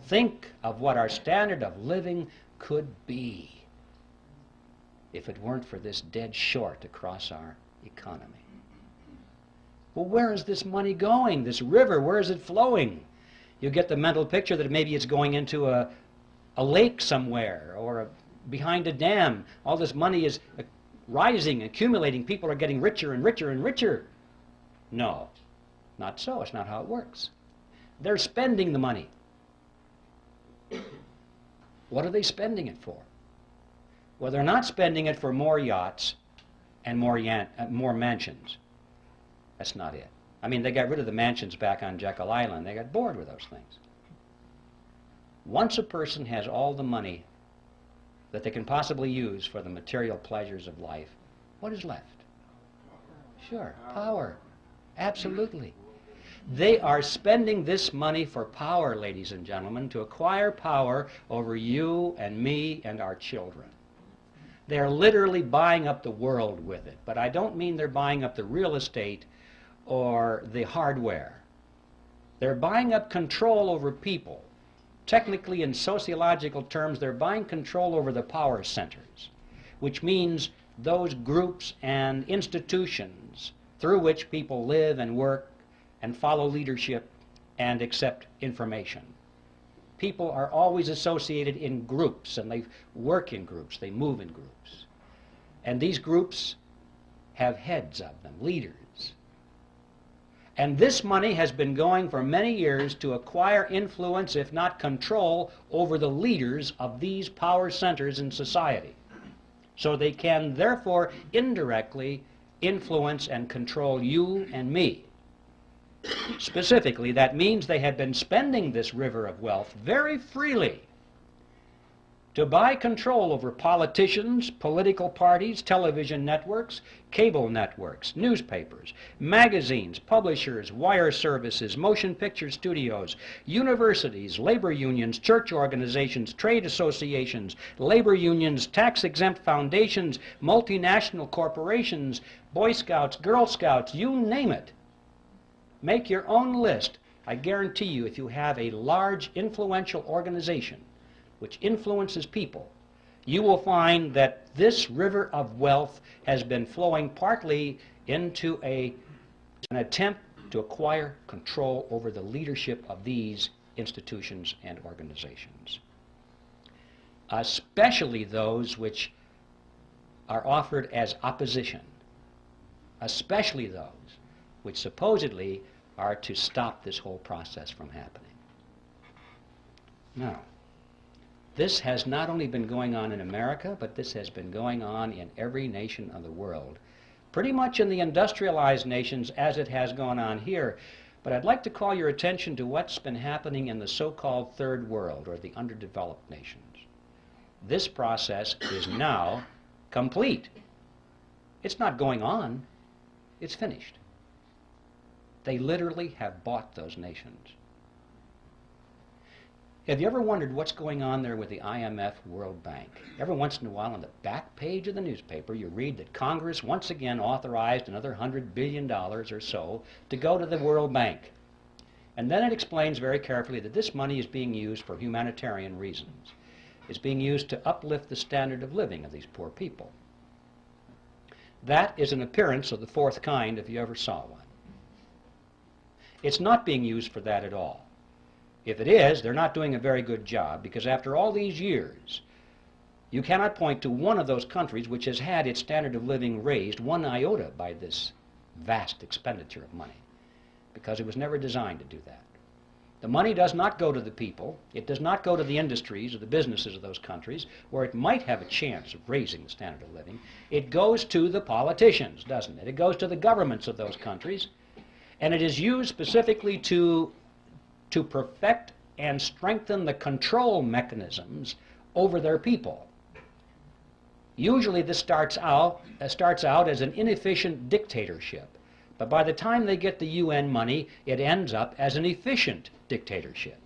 Think of what our standard of living could be if it weren't for this dead short across our economy. Well, where is this money going? This river, where is it flowing? You get the mental picture that maybe it's going into a lake somewhere or behind a dam. All this money is rising, accumulating. People are getting richer and richer and richer. No, not so. It's not how it works. They're spending the money. What are they spending it for? Well, they're not spending it for more yachts and more mansions. That's not it. I mean, they got rid of the mansions back on Jekyll Island. They got bored with those things. Once a person has all the money that they can possibly use for the material pleasures of life, what is left? Sure, power. Absolutely. They are spending this money for power, ladies and gentlemen, to acquire power over you and me and our children. They're literally buying up the world with it. But I don't mean they're buying up the real estate or the hardware. They're buying up control over people. Technically, in sociological terms, they're buying control over the power centers, which means those groups and institutions through which people live and work and follow leadership and accept information. People are always associated in groups, and they work in groups, they move in groups. And these groups have heads of them, leaders. And this money has been going for many years to acquire influence, if not control, over the leaders of these power centers in society. So they can, therefore, indirectly influence and control you and me. Specifically, that means they have been spending this river of wealth very freely to buy control over politicians, political parties, television networks, cable networks, newspapers, magazines, publishers, wire services, motion picture studios, universities, labor unions, church organizations, trade associations, labor unions, tax-exempt foundations, multinational corporations, Boy Scouts, Girl Scouts, you name it. Make your own list. I guarantee you, if you have a large, influential organization which influences people, you will find that this river of wealth has been flowing partly into an attempt to acquire control over the leadership of these institutions and organizations, especially those which are offered as opposition, especially those which supposedly are to stop this whole process from happening. Now, this has not only been going on in America, but this has been going on in every nation of the world, pretty much in the industrialized nations as it has gone on here. But I'd like to call your attention to what's been happening in the so-called third world, or the underdeveloped nations. This process is now complete. It's not going on, it's finished. They literally have bought those nations. Have you ever wondered what's going on there with the IMF, World Bank? Every once in a while on the back page of the newspaper you read that Congress once again authorized another $100 billion or so to go to the World Bank. And then it explains very carefully that this money is being used for humanitarian reasons. It's being used to uplift the standard of living of these poor people. That is an appearance of the fourth kind if you ever saw one. It's not being used for that at all. If it is, they're not doing a very good job, because after all these years, you cannot point to one of those countries which has had its standard of living raised one iota by this vast expenditure of money, because it was never designed to do that. The money does not go to the people. It does not go to the industries or the businesses of those countries where it might have a chance of raising the standard of living. It goes to the politicians, doesn't it? It goes to the governments of those countries, and it is used specifically to perfect and strengthen the control mechanisms over their people. Usually this starts out as an inefficient dictatorship, but by the time they get the UN money, it ends up as an efficient dictatorship.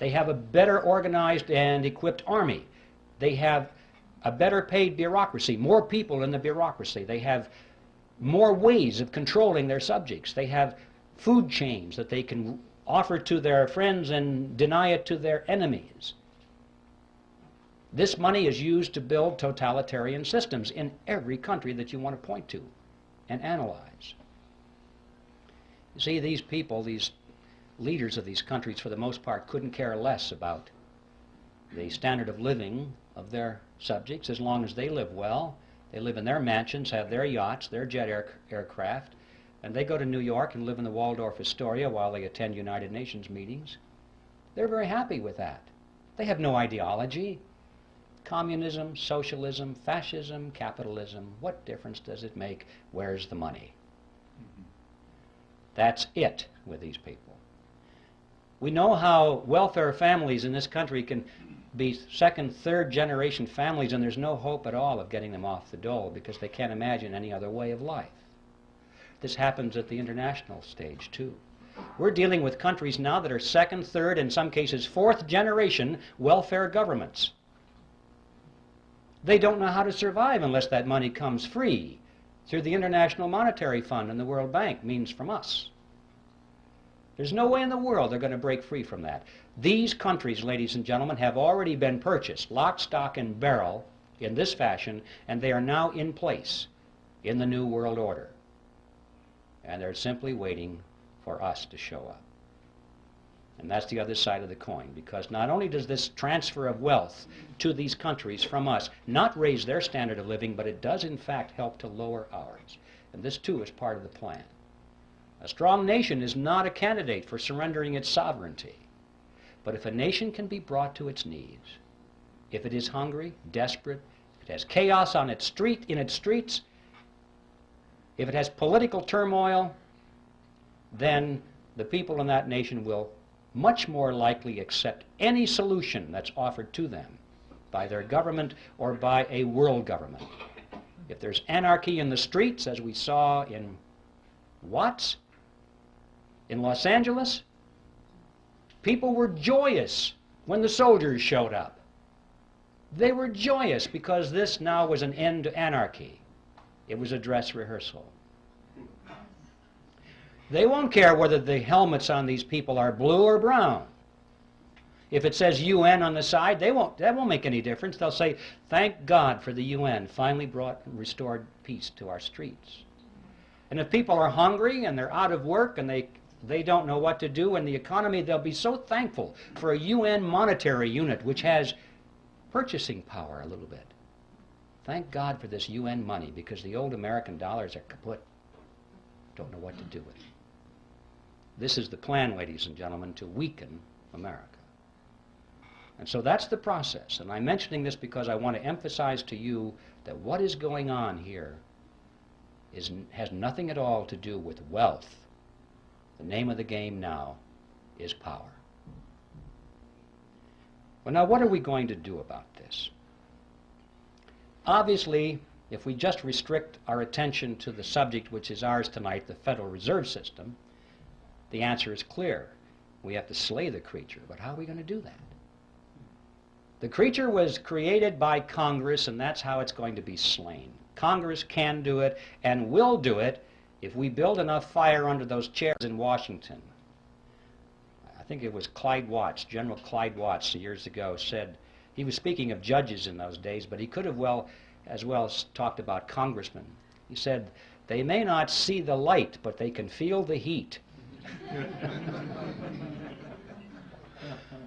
They have a better organized and equipped army. They have a better paid bureaucracy, more people in the bureaucracy. They have more ways of controlling their subjects. They have food chains that they can offer to their friends and deny it to their enemies. This money is used to build totalitarian systems in every country that you want to point to and analyze. You see, these people, these leaders of these countries, for the most part, couldn't care less about the standard of living of their subjects as long as they live well. They live in their mansions, have their yachts, their jet aircraft, and they go to New York and live in the Waldorf Astoria while they attend United Nations meetings. They're very happy with that. They have no ideology. Communism, socialism, fascism, capitalism, what difference does it make? Where's the money? That's it with these people. We know how welfare families in this country can be second, third generation families, and there's no hope at all of getting them off the dole because they can't imagine any other way of life. This happens at the international stage, too. We're dealing with countries now that are second, third, in some cases fourth generation welfare governments. They don't know how to survive unless that money comes free through the International Monetary Fund and the World Bank, means from us. There's no way in the world they're going to break free from that. These countries, ladies and gentlemen, have already been purchased, lock, stock, and barrel, in this fashion, and they are now in place in the New World Order. And they're simply waiting for us to show up. And that's the other side of the coin, because not only does this transfer of wealth to these countries from us not raise their standard of living, but it does in fact help to lower ours. And this too is part of the plan. A strong nation is not a candidate for surrendering its sovereignty. But if a nation can be brought to its knees, if it is hungry, desperate, if it has chaos on its streets, if it has political turmoil, then the people in that nation will much more likely accept any solution that's offered to them by their government or by a world government. If there's anarchy in the streets, as we saw in Watts, in Los Angeles, people were joyous when the soldiers showed up. They were joyous because this now was an end to anarchy. It was a dress rehearsal. They won't care whether the helmets on these people are blue or brown. If it says UN on the side, that won't make any difference. They'll say, thank God for the UN finally brought and restored peace to our streets. And if people are hungry and they're out of work and they don't know what to do in the economy, they'll be so thankful for a UN monetary unit which has purchasing power a little bit. Thank God for this UN money, because the old American dollars are kaput. Don't know what to do with it. This is the plan, ladies and gentlemen, to weaken America. And so that's the process. And I'm mentioning this because I want to emphasize to you that what is going on here has nothing at all to do with wealth. The name of the game now is power. Well, now what are we going to do about this? Obviously, if we just restrict our attention to the subject which is ours tonight, the Federal Reserve System, the answer is clear. We have to slay the creature, but how are we going to do that? The creature was created by Congress, and that's how it's going to be slain. Congress can do it and will do it if we build enough fire under those chairs in Washington. I think it was Clyde Watts, General Clyde Watts, years ago, said, he was speaking of judges in those days, but he could have as well talked about congressmen. He said, they may not see the light, but they can feel the heat.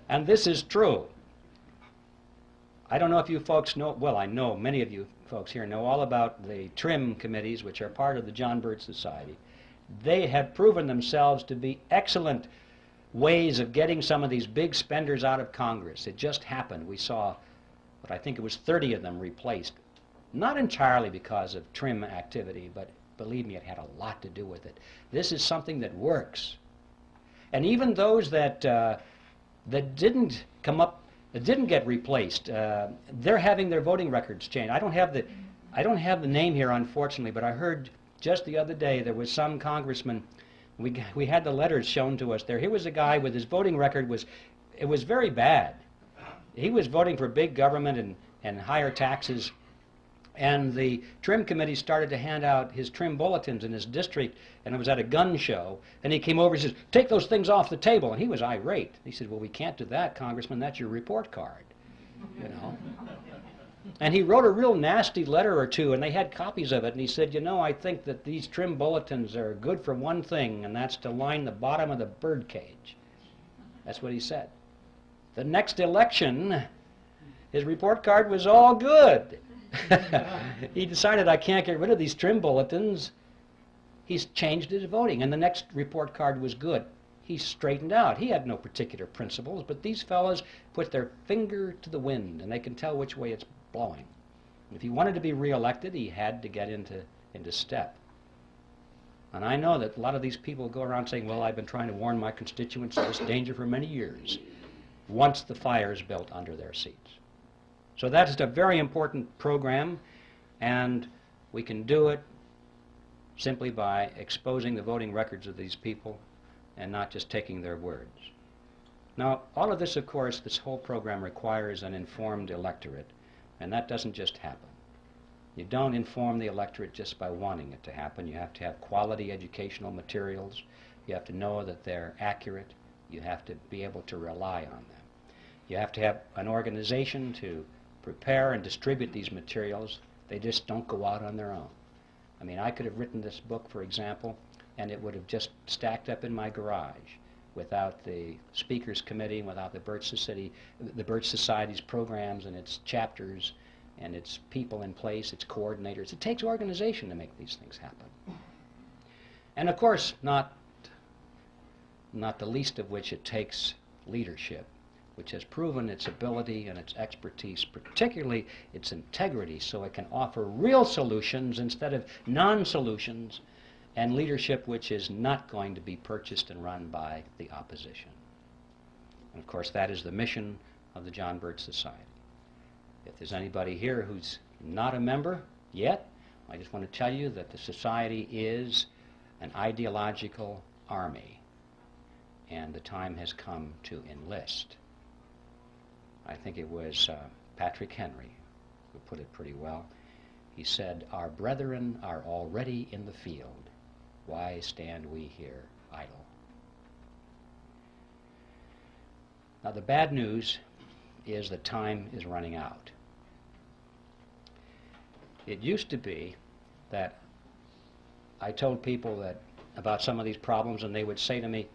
And this is true. I don't know if you folks know, well, I know many of you folks here know all about the TRIM committees, which are part of the John Birch Society. They have proven themselves to be excellent ways of getting some of these big spenders out of Congress. It just happened. We saw, but I think it was 30 of them replaced. Not entirely because of TRIM activity, but believe me, it had a lot to do with it. This is something that works. And even those that didn't come up, that didn't get replaced, they're having their voting records changed. I don't have the name here, unfortunately, but I heard just the other day there was some congressman. We had the letters shown to us there. Here was a guy with his voting record it was very bad. He was voting for big government and higher taxes. And the TRIM committee started to hand out his TRIM bulletins in his district, and it was at a gun show. And he came over and says, take those things off the table. And he was irate. He said, well, we can't do that, Congressman. That's your report card, you know. And he wrote a real nasty letter or two, and they had copies of it. And he said, you know, I think that these TRIM bulletins are good for one thing, and that's to line the bottom of the bird cage. That's what he said. The next election, his report card was all good. He decided, I can't get rid of these TRIM bulletins. He's changed his voting, and the next report card was good. He straightened out. He had no particular principles, but these fellows put their finger to the wind, and they can tell which way it's blowing. If he wanted to be reelected, he had to get into step. And I know that a lot of these people go around saying, well, I've been trying to warn my constituents of this danger for many years, once the fire is built under their seats. So that is a very important program, and we can do it simply by exposing the voting records of these people and not just taking their words. Now, all of this, of course, this whole program requires an informed electorate, and that doesn't just happen. You don't inform the electorate just by wanting it to happen. You have to have quality educational materials. You have to know that they're accurate. You have to be able to rely on them. You have to have an organization to prepare and distribute these materials. They just don't go out on their own. I mean, I could have written this book, for example, and it would have just stacked up in my garage without the Speakers Committee, without the Birch Society's programs and its chapters and its people in place, its coordinators. It takes organization to make these things happen. And of course, not the least of which it takes leadership, which has proven its ability and its expertise, particularly its integrity, so it can offer real solutions instead of non-solutions, and leadership which is not going to be purchased and run by the opposition. And of course, that is the mission of the John Birch Society. If there's anybody here who's not a member yet, I just want to tell you that the Society is an ideological army, and the time has come to enlist. I think it was Patrick Henry who put it pretty well. He said, "Our brethren are already in the field. Why stand we here idle?" Now, the bad news is that time is running out. It used to be that I told people that about some of these problems, and they would say to me,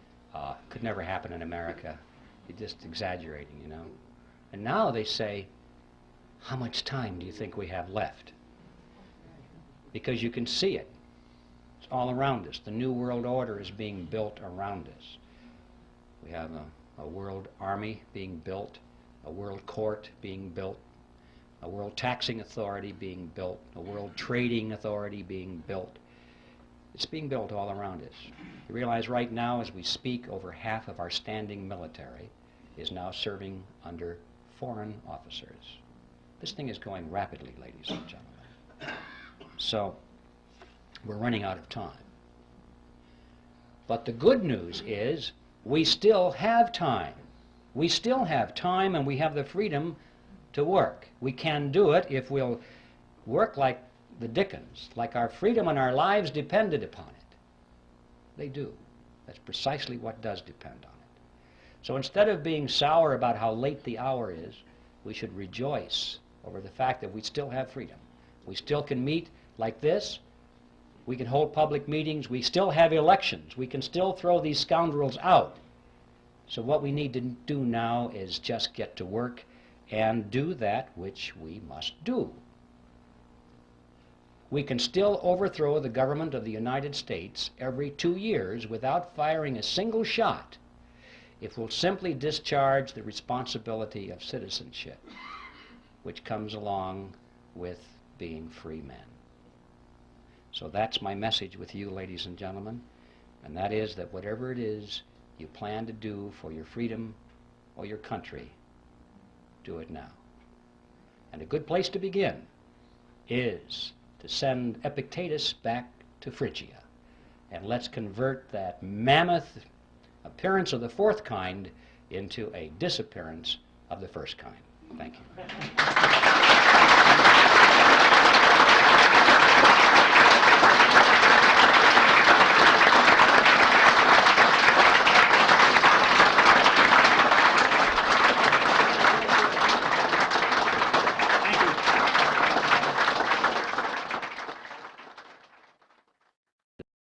could never happen in America. You're just exaggerating, you know. And now they say, how much time do you think we have left? Because you can see it. It's all around us. The New World Order is being built around us. We have a world army being built, a world court being built, a world taxing authority being built, a world trading authority being built. It's being built all around us. You realize right now, as we speak, over half of our standing military is now serving under foreign officers. This thing is going rapidly, ladies and gentlemen. So, we're running out of time. But the good news is, we still have time. We still have time, and we have the freedom to work. We can do it if we'll work like the Dickens, like our freedom and our lives depended upon it. They do. That's precisely what does depend on it. So instead of being sour about how late the hour is, we should rejoice over the fact that we still have freedom. We still can meet like this. We can hold public meetings. We still have elections. We can still throw these scoundrels out. So what we need to do now is just get to work and do that which we must do. We can still overthrow the government of the United States every 2 years without firing a single shot if we'll simply discharge the responsibility of citizenship, which comes along with being free men. So that's my message with you, ladies and gentlemen, and that is that whatever it is you plan to do for your freedom or your country, do it now. And a good place to begin is to send Epictetus back to Phrygia. And let's convert that mammoth appearance of the fourth kind into a disappearance of the first kind. Thank you.